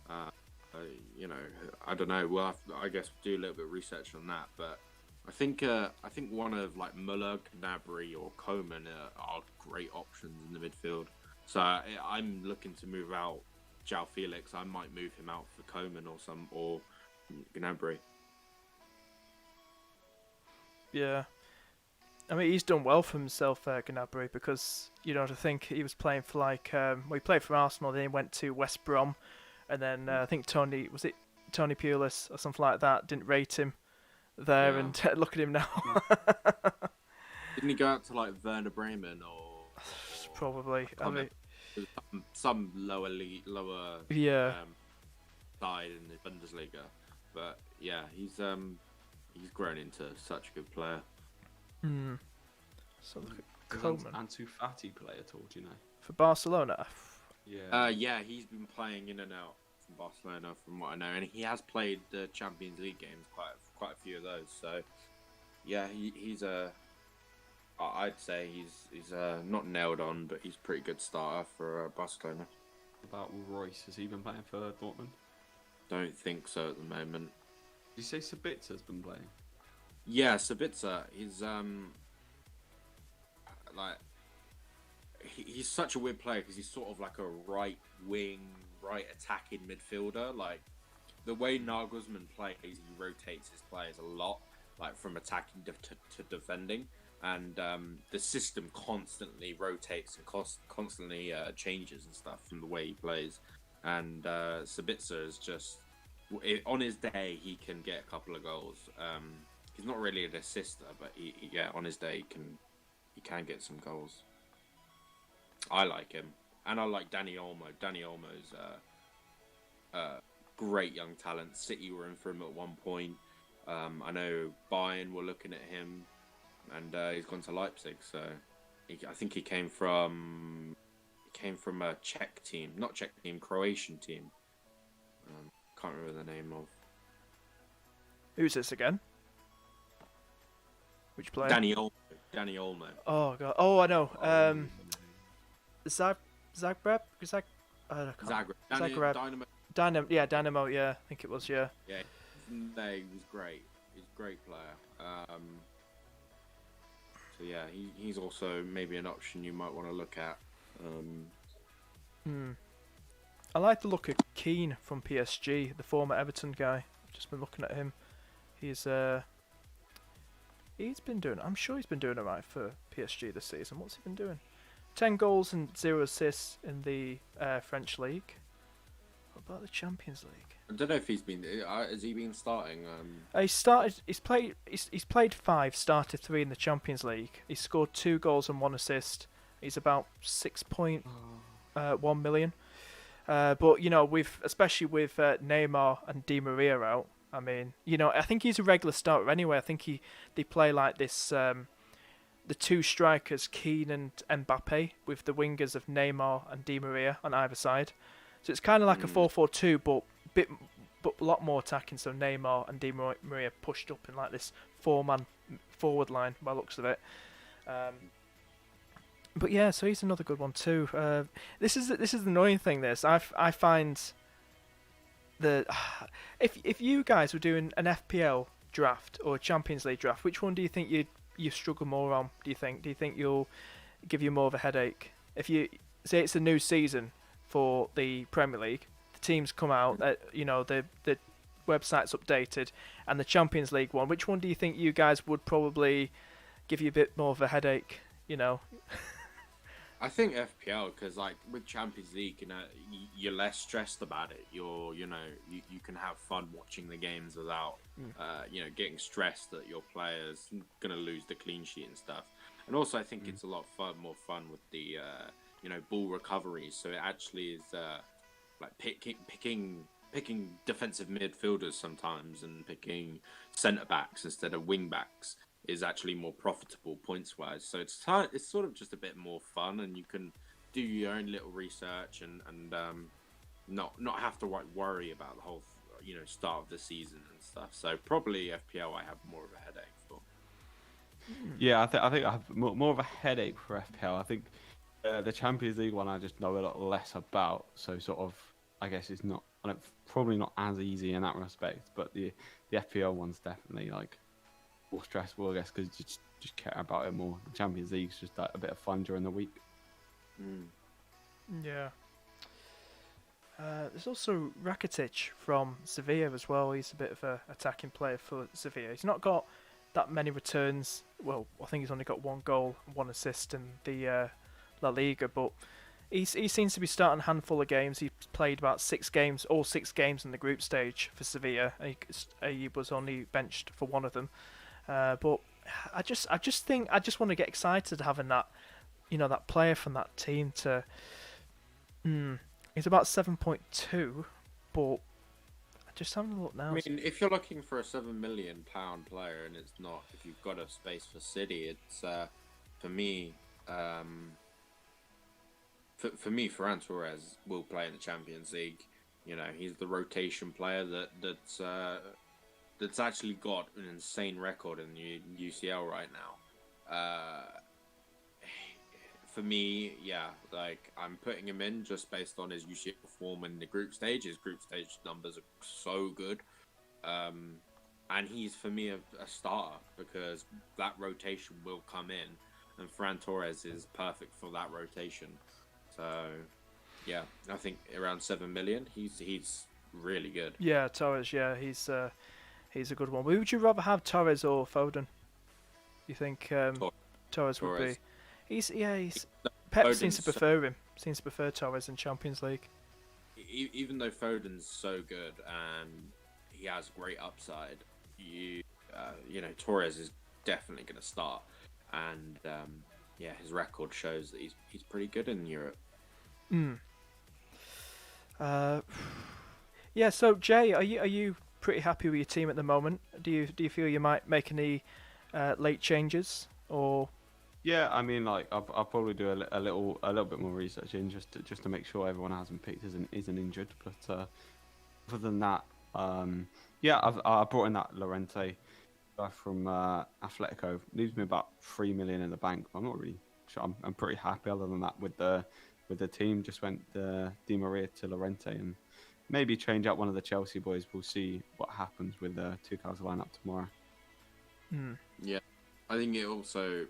I don't know. We'll have to, I guess, do a little bit of research on that. But I think one of like Muller, Gnabry, or Coman are great options in the midfield. So I'm looking to move out João Felix. I might move him out for Coman or Gnabry. Yeah. I mean, he's done well for himself, Gnabry, because, to think he was playing for, he played for Arsenal, then he went to West Brom, and then I think Tony Pulis or something like that, didn't rate him there, and look at him now. Didn't he go out to, Werder Bremen or probably. I mean, some lower side in the Bundesliga. But, yeah, he's grown into such a good player. So look at Does Coman. Ansu Fati play at all, do you know? For Barcelona? Yeah. Yeah, he's been playing in and out from Barcelona, from what I know, and he has played the Champions League games, quite a few of those. So, yeah, he's I'd say he's not nailed on, but he's a pretty good starter for Barcelona. About Royce, has he been playing for Dortmund? Don't think so at the moment. Did you say Sabitza's been playing? Yeah, Sabitzer is like he's such a weird player because he's sort of like a right wing, right attacking midfielder. Like the way Nagelsmann plays, he rotates his players a lot, like from attacking to defending, and the system constantly rotates and constantly changes and stuff from the way he plays. And Sabitzer is just on his day he can get a couple of goals. He's not really an assister, but yeah, on his day he can get some goals. I like him, and I like Danny Olmo. Danny Olmo's great young talent. City were in for him at one point. I know Bayern were looking at him, and he's gone to Leipzig. So I think he came from a Czech team, not Czech team, Croatian team. Can't remember the name of. Who's this again? Which player? Danny Olmo. Oh god. Oh, I know. Zagreb. Zagreb. Zagreb. Dynamo. Dynamo. Yeah, I think it was. Yeah. Yeah, no, he was great. He's a great player. So yeah, he's also maybe an option you might want to look at. I like the look of Keane from PSG, the former Everton guy. I've just been looking at him. He's been doing. I'm sure he's been doing alright for PSG this season. What's he been doing? 10 goals and 0 assists in the French league. What about the Champions League? I don't know if he's been. Has he been starting? He started. He's played 5. Started 3 in the Champions League. He scored 2 goals and 1 assist. He's about 6.1 million. But you know, especially with Neymar and Di Maria out, I mean, you know, I think he's a regular starter anyway. I think they play like this. The 2 strikers, Keane and Mbappe, with the wingers of Neymar and Di Maria on either side. So it's kind of like a 4-4-2, but a lot more attacking. So Neymar and Di Maria pushed up in like this 4-man forward line by the looks of it. But yeah, so he's another good one too. This is the annoying thing. I find the if you guys were doing an FPL draft or a Champions League draft, which one do you think you struggle more on? Do you think you'll give you more of a headache if you say it's a new season for the Premier League? The teams come out, you know, the website's updated, and the Champions League one. Which one do you think you guys would probably give you a bit more of a headache? You know. I think FPL, because like with Champions League, you know, you're less stressed about it. You can have fun watching the games without, you know, getting stressed that your player's gonna lose the clean sheet and stuff. And also, I think it's a lot more fun with the, you know, ball recoveries. So it actually is like picking defensive midfielders sometimes and picking centre backs instead of wing backs is actually more profitable points wise. So it's sort of just a bit more fun, and you can do your own little research and not have to worry about the whole, you know, start of the season and stuff. So probably FPL I have more of a headache for. Yeah, I think I have more of a headache for FPL. I think the Champions League one I just know a lot less about, so sort of I guess it's probably not as easy in that respect. But the FPL one's definitely like more stressful, I guess, because you just care about it more. The Champions League's just like a bit of fun during the week. Yeah. There's also Rakitic from Sevilla as well. He's a bit of a attacking player for Sevilla. He's not got that many returns. Well, I think he's only got 1 goal and 1 assist in the La Liga, but he seems to be starting a handful of games. He's played about 6 games, all 6 games in the group stage for Sevilla. He was only benched for 1 of them. But I just want to get excited having that, you know, that player from that team to. He's about 7.2, but just having a look now. I mean, if you're looking for a £7 million player and it's not, if you've got a space for City, it's for me. For me, Ferran Torres will play in the Champions League. You know, he's the rotation player that's actually got an insane record in the UCL right now. For me, yeah, like I'm putting him in just based on his UCL form in the group stage. His group stage numbers are so good. And he's, for me, a starter because that rotation will come in. and Ferran Torres is perfect for that rotation. So, yeah, I think around 7 million. He's really good. Yeah, Torres. Yeah, he's a good one. Would you rather have Torres or Foden? You think Torres would be? He's Pep Foden's seems to prefer him. Seems to prefer Torres in Champions League. Even though Foden's so good and he has great upside, Torres is definitely going to start, and his record shows that he's pretty good in Europe. Yeah. So Jay, are you pretty happy with your team at the moment? Do you feel you might make any late changes or? Yeah, I mean, like I'll probably do a little bit more research in just to make sure everyone hasn't picked isn't injured. But other than that, I brought in that Llorente guy from Atletico. Leaves me about 3 million in the bank. I'm not really sure. I'm pretty happy. Other than that, with the team, just went Di Maria to Llorente and maybe change out one of the Chelsea boys. We'll see what happens with the Tuchel's lineup tomorrow. Yeah, I think it also.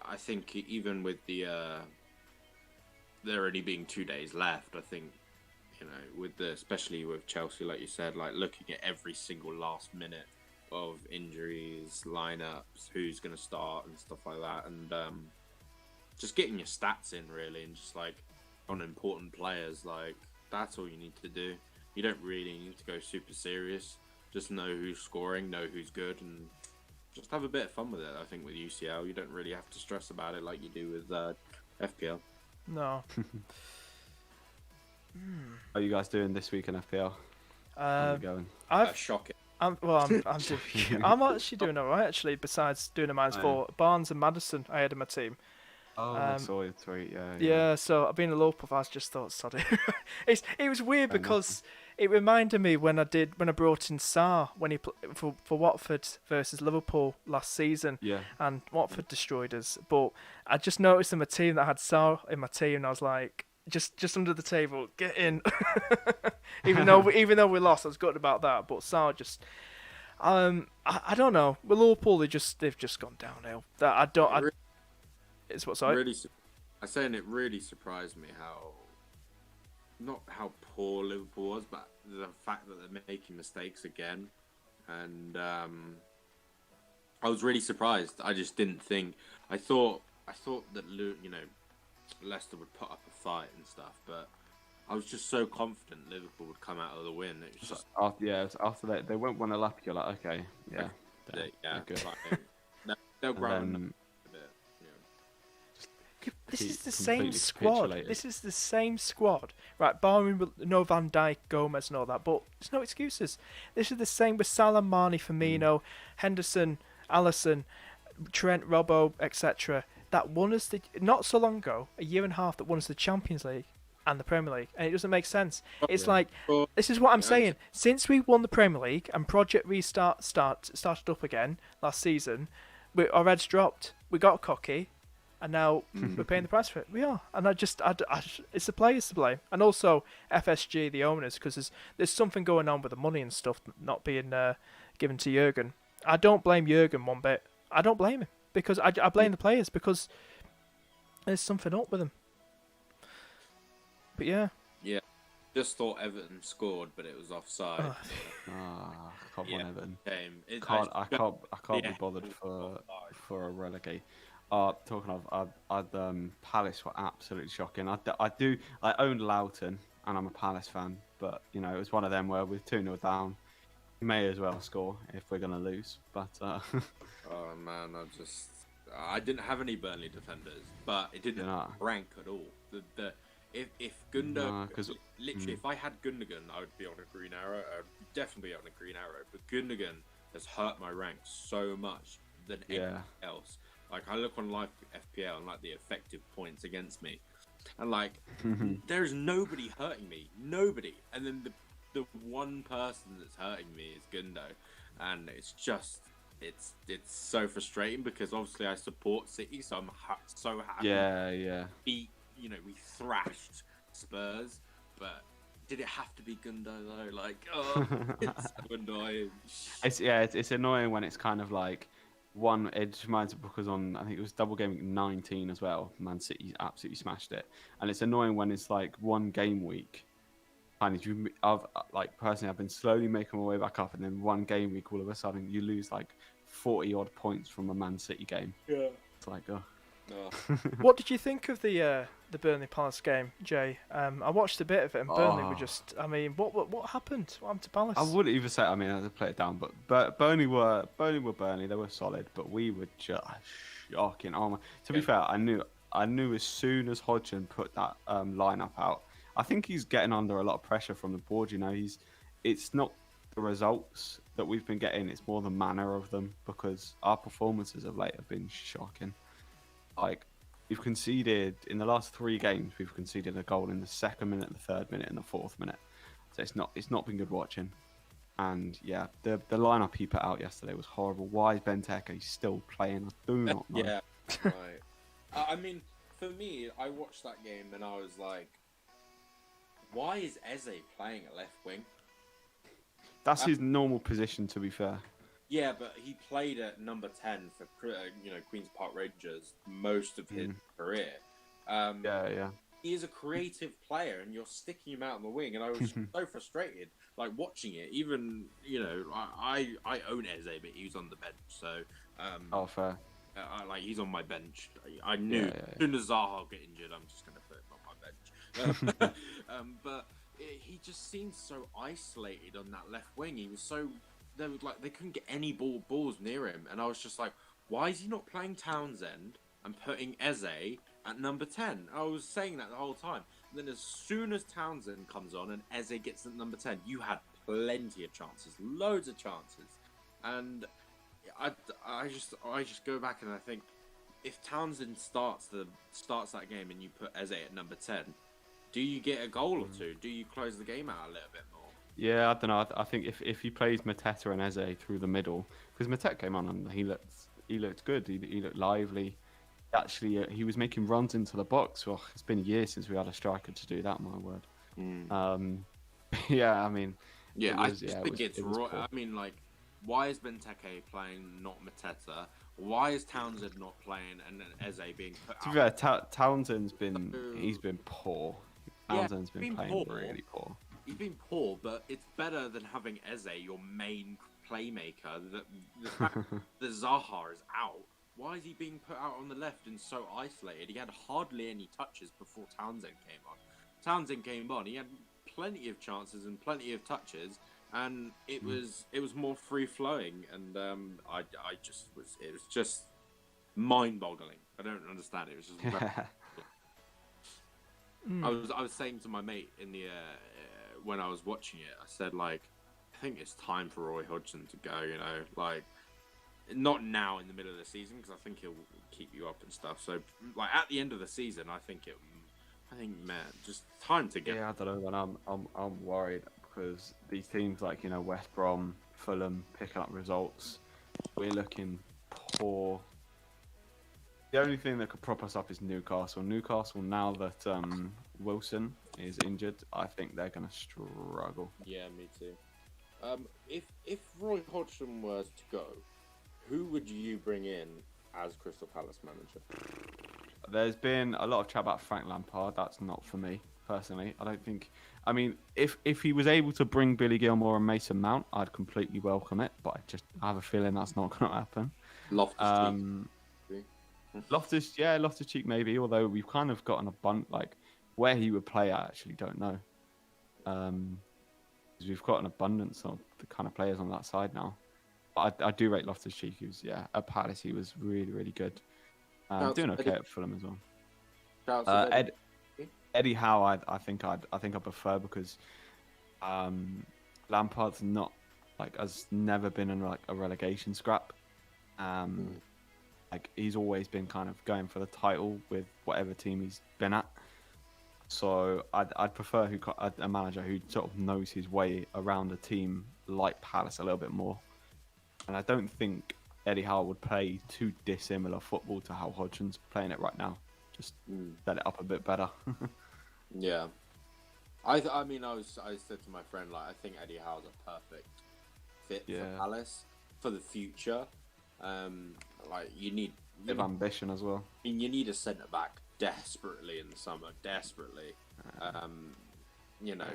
I think even with there only being 2 days left, I think especially with Chelsea, like you said, like looking at every single last minute of injuries, lineups, who's going to start and stuff like that, and just getting your stats in really, and just like on important players, like that's all you need to do. You don't really need to go super serious. Just know who's scoring, know who's good, and just have a bit of fun with it. I think with UCL, you don't really have to stress about it like you do with FPL. No. How are you guys doing this week in FPL? How's it going? Shocking. I'm actually doing alright actually. Besides doing a -4, Barnes and Maddison I had in my team. Oh, I saw your tweet. Yeah. So I've been a low puff. I just thought, sorry. It was weird because it reminded me when I brought in Sarr when he for Watford versus Liverpool last season. Yeah. And Watford destroyed us. But I just noticed in my team that I had Sarr in my team, and I was like, just under the table, get in. even though we lost, I was gutted about that. But Sarr just, I don't know. With Liverpool, they've just gone downhill. It's what, sorry? I'm saying it really surprised me not how poor Liverpool was, but the fact that they're making mistakes again. And I was really surprised. I just didn't think. I thought that Leicester would put up a fight and stuff, but I was just so confident Liverpool would come out of the win. It was just after they went 1-0 up, you're like, okay, yeah, they're good. They'll ground. This is the same squad. Right, barring no Van Dijk, Gomez and all that, but there's no excuses. This is the same with Salah, Mane, Firmino, Henderson, Alisson, Trent, Robbo, etc. That won us not so long ago, a year and a half, that won us the Champions League and the Premier League, and it doesn't make sense. It's like, this is what I'm saying. Since we won the Premier League and Project Restart started up again last season, our heads dropped. We got cocky. And now we're paying the price for it. We are, and it's the players to blame, and also FSG, the owners, because there's something going on with the money and stuff not being given to Jurgen. I don't blame Jurgen one bit. I don't blame him because I blame the players because there's something up with them. But yeah. Just thought Everton scored, but it was offside. Come on, Everton. I can't be bothered for a relegate. Talking of, Palace were absolutely shocking. I own Loughton and I'm a Palace fan, but it was one of them where with 2-0 down, you may as well score if we're gonna lose. But oh man, I didn't have any Burnley defenders, but it didn't rank at all. If Gundogan, literally, if I had Gundogan, I would be on a green arrow. I'd definitely be on a green arrow. But Gundogan has hurt my rank so much than anything else. Like, I look on live FPL and, like, the effective points against me. And, like, there's nobody hurting me. Nobody. And then the one person that's hurting me is Gundo. And it's just, it's so frustrating because, obviously, I support City, so I'm so happy. Yeah. We thrashed Spurs, but did it have to be Gundo, though? Like, it's so annoying. It's annoying when it's kind of like, one, it just reminds me because on, I think it was double game week 19 as well, Man City absolutely smashed it. And it's annoying when it's like one game week. And like personally, I've been slowly making my way back up, and then one game week, all of a sudden, you lose like 40 odd points from a Man City game. Yeah. It's like, oh. What did you think of the Burnley Palace game, Jay? I watched a bit of it, and Burnley were just. I mean, what happened? What happened to Palace? I wouldn't even say. I mean, I had to play it down, but Burnley were Burnley. They were solid, but we were just shocking. Oh my! To be fair, I knew as soon as Hodgson put that lineup out. I think he's getting under a lot of pressure from the board. You know, it's not the results that we've been getting; it's more the manner of them, because our performances of late have been shocking. Like, we've conceded in the last 3 games. We've conceded a goal in the 2nd minute, the 3rd minute, and the 4th minute. So it's not been good watching. And yeah, the lineup he put out yesterday was horrible. Why is Benteke still playing? I do not know. Yeah, right. I mean, for me, I watched that game and I was like, why is Eze playing at left wing? That's his normal position, to be fair. Yeah, but he played at number 10 for Queen's Park Rangers most of his career. Yeah. He is a creative player, and you're sticking him out on the wing, and I was so frustrated, like watching it. Even I own Eze, but he was on the bench, so fair. He's on my bench. I knew as soon as Zaha get injured, I'm just gonna put him on my bench. But he just seemed so isolated on that left wing. He was so they couldn't get any balls near him, and I was just like, why is he not playing Townsend and putting Eze at number 10? I was saying that the whole time. And then as soon as Townsend comes on and Eze gets at number 10, you had plenty of chances, loads of chances. And I just go back and I think, if Townsend starts that game and you put Eze at number 10, do you get a goal or two? Do you close the game out a little bit more? Yeah, I don't know. I think if he plays Mateta and Eze through the middle, because Mateta came on and he looked good. He looked lively. Actually, he was making runs into the box. Well, it's been a year since we had a striker to do that. My word. Yeah, I mean. Yeah, I think it's right. I mean, like, why is Benteke playing, not Mateta? Why is Townsend not playing and then Eze being put out? To be fair, Townsend's been poor. Townsend's been playing really poor. He's been poor, but it's better than having Eze, your main playmaker. The fact that Zaha is out, why is he being put out on the left and so isolated? He had hardly any touches before Townsend came on. Townsend came on, he had plenty of chances and plenty of touches, and it was more free flowing, and it was just mind boggling. I don't understand it. It was just I was saying to my mate in the when I was watching it, I said, like, I think it's time for Roy Hodgson to go. You know, like, not now in the middle of the season, because I think he'll keep you up and stuff. So, like, at the end of the season, I think man, just time to get. Yeah, I don't know, man. I'm worried because these teams like West Brom, Fulham picking up results. We're looking poor. The only thing that could prop us up is Newcastle. Newcastle, now that Wilson is injured, I think they're going to struggle. Yeah, me too. If Roy Hodgson were to go, who would you bring in as Crystal Palace manager? There's been a lot of chat about Frank Lampard. That's not for me, personally. I don't think... I mean, if he was able to bring Billy Gilmore and Mason Mount, I'd completely welcome it, but I have a feeling that's not going to happen. Loftus-Cheek maybe, although we've kind of got an abundant, like, where he would play, I actually don't know. Because we've got an abundance of the kind of players on that side now. But I do rate Loftus-Cheek, who's, at Palace, he was really, really good. Doing okay at Fulham as well. Eddie Howe, I think I prefer, because Lampard's not, like, has never been in like a relegation scrap. Like, he's always been kind of going for the title with whatever team he's been at. So I'd prefer a manager who sort of knows his way around a team like Palace a little bit more. And I don't think Eddie Howe would play too dissimilar football to how Hodgson's playing it right now. Just set it up a bit better. Yeah. I said to my friend, like, I think Eddie Howe's a perfect fit for Palace for the future. Like you need Bit of ambition as well. you need a centre back desperately in the summer, desperately. You know,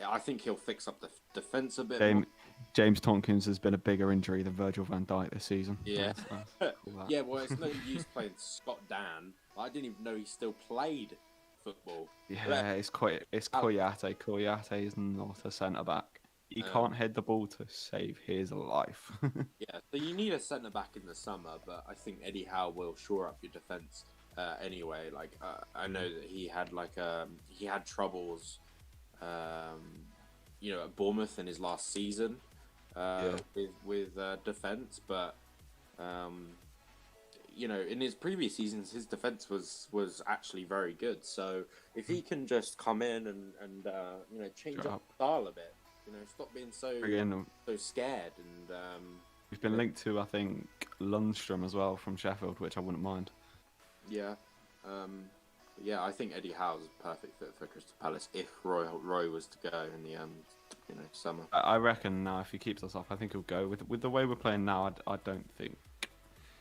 I think he'll fix up the defence a bit more. James Tompkins has been a bigger injury than Virgil van Dijk this season. Yeah. Let's call that. Yeah, well, it's no use playing Scott Dan. I didn't even know he still played football. Yeah, it's Koyate. Koyate is not a centre back. He can't head the ball to save his life. Yeah, so you need a centre back in the summer, but I think Eddie Howe will shore up your defence anyway. Like I know that he had troubles, you know, at Bournemouth in his last season with defence, but you know, in his previous seasons, his defence was actually very good. So if he can just come in and you know, change up the style a bit, you know, stop being so scared. And he's been linked to, I think, Lundstrom as well from Sheffield, which I wouldn't mind. Yeah, yeah, I think Eddie Howe's a perfect fit for Crystal Palace if Roy was to go in the you know, summer. I reckon now if he keeps us off, I think he'll go. With the way we're playing now, I don't think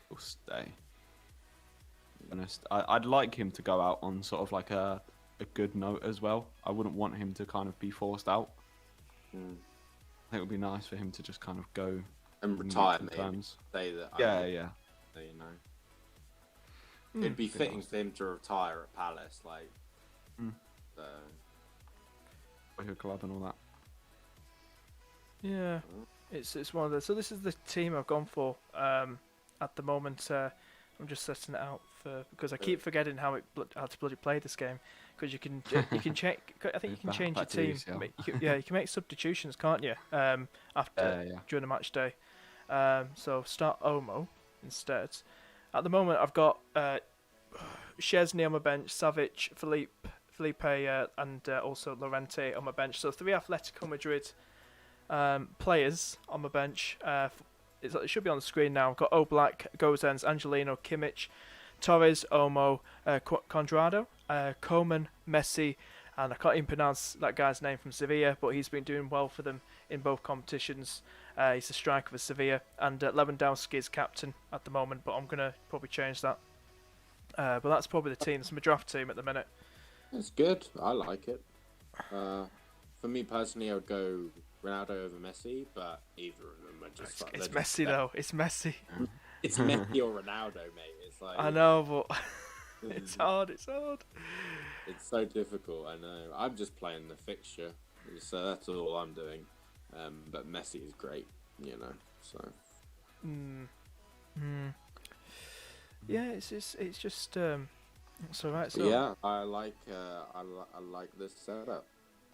he'll stay. To be honest, I'd like him to go out on sort of like a good note as well. I wouldn't want him to kind of be forced out. I think it would be nice for him to just kind of go and retire, maybe. Terms. Say that. Yeah. You know, it'd be fitting nice for him to retire at Palace, like. Boyhood club and all that. Yeah, it's one of the. So this is the team I've gone for at the moment. I'm just setting it out because I keep forgetting how to bloody play this game. Because you can check. I think you can change your team. You can make substitutions, can't you? During a match day. So start Omo instead. At the moment, I've got Szczesny on my bench, Savic, Felipe, and also Llorente on my bench. So 3 Atletico Madrid players on my bench. It should be on the screen now. I've got Oblak, Gozens, Angelino, Kimmich, Torres, Omo, Condrado, Coman, Messi, and I can't even pronounce that guy's name from Sevilla, but he's been doing well for them in both competitions. He's a striker for Sevilla, and Lewandowski is captain at the moment, but I'm going to probably change that. But that's probably the team. It's my draft team at the minute. It's good. I like it. For me personally, I would go Ronaldo over Messi, but either of them are just it's Messi though. It's Messi. It's Messi or Ronaldo, mate. It's like I know, but it's hard. It's hard. It's so difficult. I know. I'm just playing the fixture, so that's all I'm doing. But Messi is great, you know. So. Yeah, it's just it's alright. So yeah, I like this setup.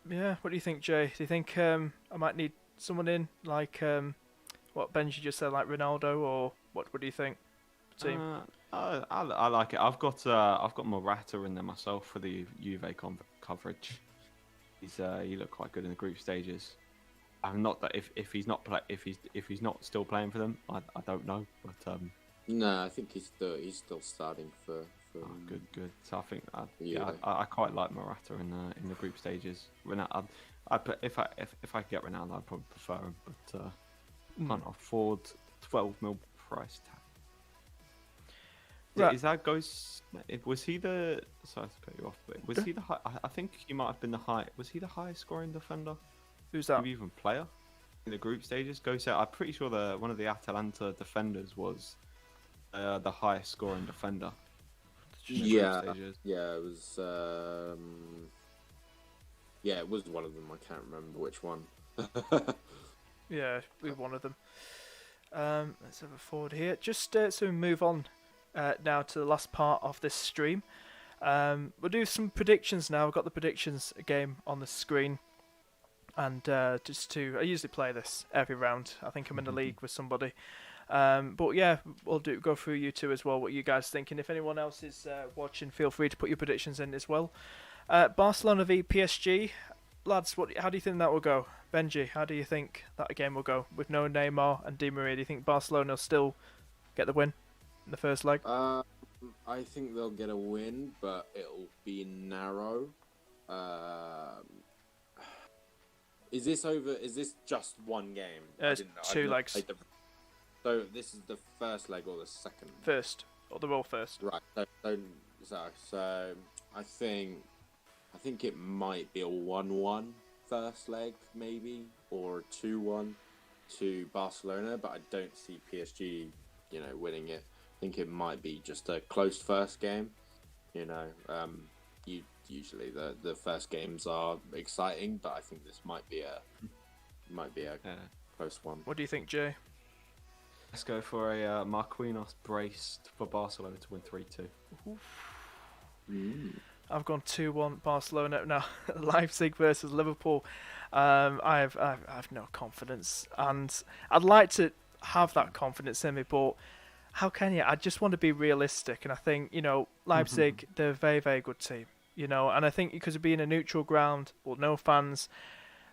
Yeah, what do you think, Jay? Do you think I might need someone in like what Benji just said, like Ronaldo, or what? What do you think? Team. I like it. I've got Morata in there myself for the Juve coverage. He looked quite good in the group stages. I'm not that if he's not still playing for them, I don't know. But no, I think he's still starting for. Good. So I think I quite like Morata in the group stages. Ronaldo, if I could get Ronaldo, I'd probably prefer him, but can't afford 12 mil price tag. Right. Is that goes? Was he the? Sorry to cut you off, but was he the? I think he might have been the high. Was he the highest scoring defender? Who's that? Maybe even player in the group stages. I'm pretty sure one of the Atalanta defenders was the highest scoring defender. Yeah, it was. Yeah, it was one of them. I can't remember which one. Yeah, we one of them. Let's have a forward here. Just so we move on now to the last part of this stream. We'll do some predictions now. We've got the predictions game on the screen. And I usually play this every round. I think I'm in the league with somebody. But yeah, we'll go through you two as well, what you guys think. And if anyone else is watching, feel free to put your predictions in as well. Barcelona v PSG. Lads, how do you think that will go? Benji, how do you think that game will go? With no Neymar and Di Maria, do you think Barcelona will still get the win in the first leg? I think they'll get a win, but it'll be narrow. Is this over? Is this just one game? It's 2 legs. So this is the first leg or the second? First, or they're all first. Right. So I think it might be a 1-1 first leg, maybe, or a 2-1 to Barcelona, but I don't see PSG, winning it. I think it might be just a close first game. Usually the first games are exciting, but I think this might be a close one. What do you think, Jay? Let's go for a Marquinhos brace for Barcelona to win 3-2. I've gone 2-1 Barcelona. Now, Leipzig versus Liverpool. I have no confidence, and I'd like to have that confidence in me, but how can you? I just want to be realistic, and I think Leipzig, they're a very, very good team. And I think because of being a neutral ground, no fans,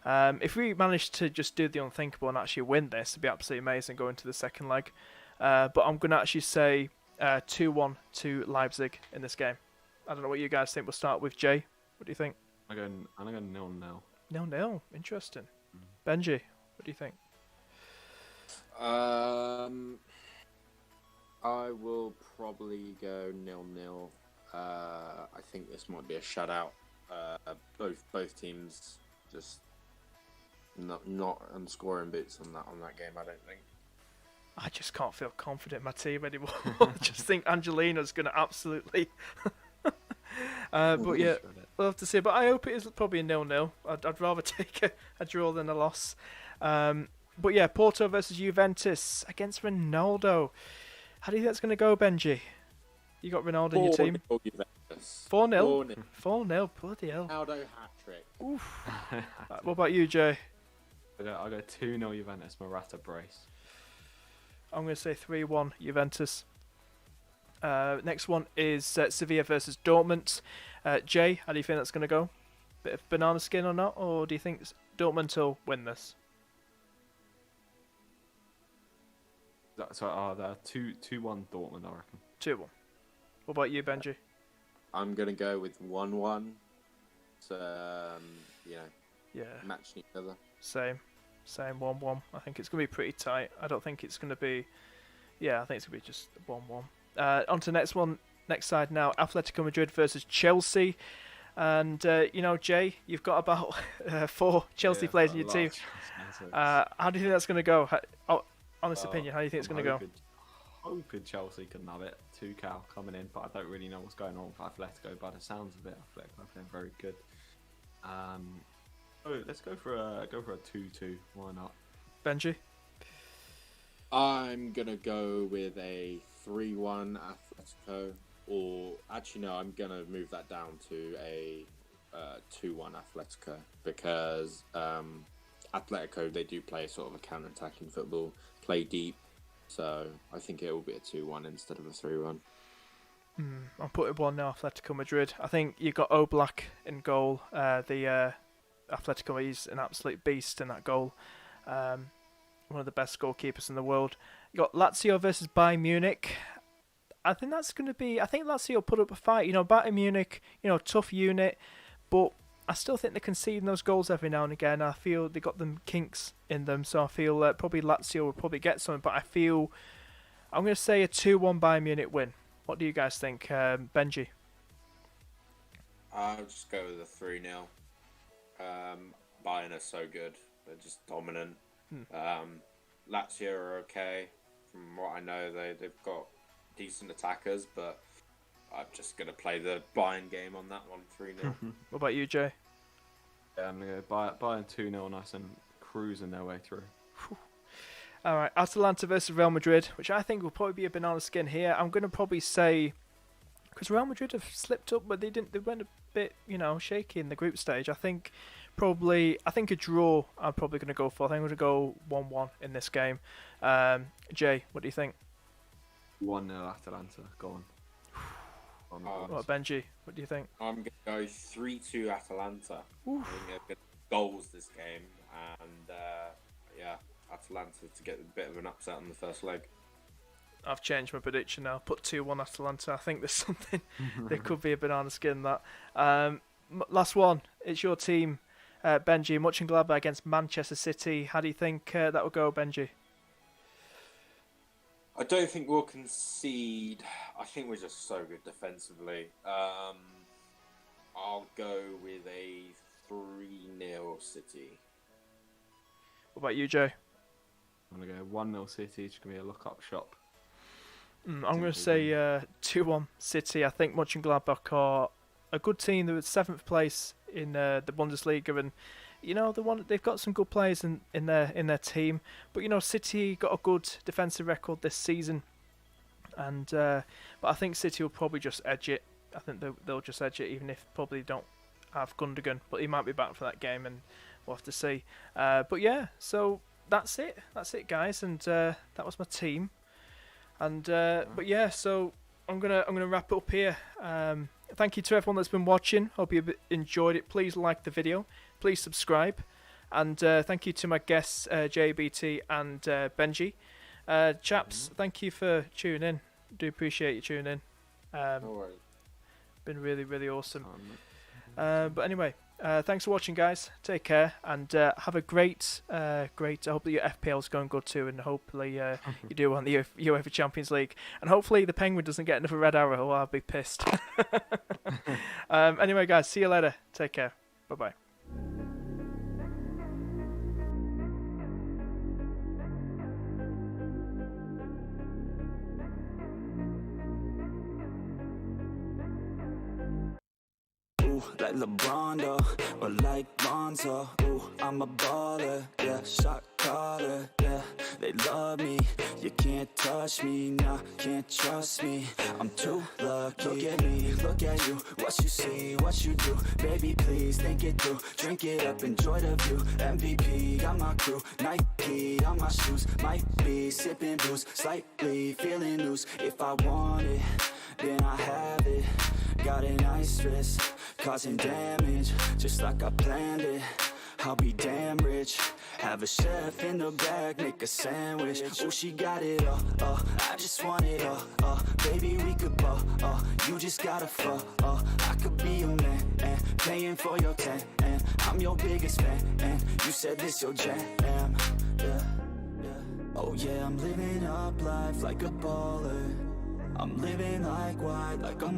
if we manage to just do the unthinkable and actually win this, it'd be absolutely amazing going to the second leg. But I'm going to actually say 2-1 to Leipzig in this game. I don't know what you guys think. We'll start with Jay. What do you think? I'm going 0-0. 0-0. Interesting. Benji, what do you think? I will probably go 0-0. I think this might be a shutout. Both teams just not on scoring boots on that game. I don't think. I just can't feel confident in my team anymore. I just think Angelina's going to absolutely. But yeah, we'll have to see. But I hope it is probably a 0-0. I'd rather take a draw than a loss. But yeah, Porto versus Juventus against Ronaldo. How do you think that's going to go, Benji? You got Ronaldo in your team? 4-0? 4-0, bloody hell. Ronaldo hat-trick. Oof. What about you, Jay? I'll go 2-0 Juventus, Morata brace. I'm going to say 3-1 Juventus. Next one is Sevilla versus Dortmund. Jay, how do you think that's going to go? Bit of banana skin or not? Or do you think Dortmund will win this? So they're 2-1 Dortmund, I reckon. 2-1. What about you, Benji? I'm going to go with 1-1. So, matching each other. Same 1-1. I think it's going to be pretty tight. I don't think it's going to be... Yeah, I think it's going to be just 1-1. On to the next one. Next side now. Atletico Madrid versus Chelsea. And, Jay, you've got about 4 Chelsea players in your team. How do you think that's going to go? Honest opinion, how do you think it's going to go? Hoping Chelsea can have it. 2-0 coming in, but I don't really know what's going on with Atletico. By the sounds of it, Atletico are playing very good. Let's go for a 2-2. Why not? Benji? I'm gonna go with a 3-1 Atletico, or actually no, I'm gonna move that down to a 2-1 Atletico because Atletico, they do play sort of a counter-attacking football, play deep, so I think it will be a 2-1 instead of a 3-1. I'm putting 1-0 Atletico Madrid. I think you got Oblak in goal. The Atletico, he's an absolute beast in that goal. One of the best goalkeepers in the world. You got Lazio versus Bayern Munich. I think that's going to be... I think Lazio put up a fight. Bayern Munich, tough unit, but I still think they're conceding those goals every now and again. I feel they got them kinks in them, so I feel probably Lazio will probably get something, but I feel... I'm going to say a 2-1 Bayern Munich win. What do you guys think, Benji? I'll just go with a 3-0. Bayern are so good. They're just dominant. Lazio are okay. From what I know, they've got decent attackers, but I'm just going to play the Bayern game on that one, 3-0. What about you, Jay? Yeah, I'm going to go Bayern 2-0 nice and cruising their way through. All right, Atalanta versus Real Madrid, which I think will probably be a banana skin here. I'm going to probably say, because Real Madrid have slipped up, but they didn't. They went a bit, shaky in the group stage. I think a draw. I'm probably going to go for. I think I'm going to go 1-1 in this game. Jay, what do you think? 1-0 Atalanta. Go on. What, Benji? What do you think? I'm going to go 3-2 Atalanta. Oof. I think they're good goals this game, and Atalanta to get a bit of an upset on the first leg. I've changed my prediction now. Put 2-1 Atalanta. I think there's something. There could be a banana skin that. Last one. It's your team, Benji. Mönchengladbach against Manchester City. How do you think that will go, Benji? I don't think we'll concede. I think we're just so good defensively. I'll go with a 3-0 City. What about you, Joe? I'm going to go 1-0 City. It's going to be a look-up shop. I'm going to say 2-1 City. I think Mönchengladbach are a good team. They're 7th place in the Bundesliga, and they've got some good players in their team. But City got a good defensive record this season, and but I think City will probably just edge it. I think they'll just edge it, even if probably don't have Gundogan, but he might be back for that game, and we'll have to see. But yeah, so that's it, guys, and that was my team. And but yeah, so I'm gonna wrap it up here. Thank you to everyone that's been watching. Hope you enjoyed it. Please like the video. Please subscribe. And thank you to my guests, JBT and Benji. Chaps, thank you for tuning in. Do appreciate you tuning in. No worries. Been really, really awesome. But anyway, thanks for watching, guys. Take care and have a great. I hope that your FPL's going good too, and hopefully you do want the UEFA Champions League, and hopefully the Penguin doesn't get another red arrow, or I'll be pissed. Anyway, guys, see you later. Take care. Bye bye. Like LeBron, or like Lonzo. Ooh, I'm a baller, yeah, shot caller, yeah. They love me, you can't touch me, nah, can't trust me. I'm too lucky. Look at me, look at you, what you see, what you do. Baby, please think it through, drink it up, enjoy the view. MVP, got my crew, Nike on my shoes. Might be sipping booze, slightly feeling loose. If I want it, then I have it. Got an ice wrist, causing damage, just like I planned it. I'll be damn rich. Have a chef in the back, make a sandwich. Oh, she got it all, I just want it all, baby, we could ball, you just gotta fall, I could be your man, and paying for your tan, and I'm your biggest fan, and you said this your jam, yeah. Oh yeah, I'm living up life like a baller. I'm living like white, like a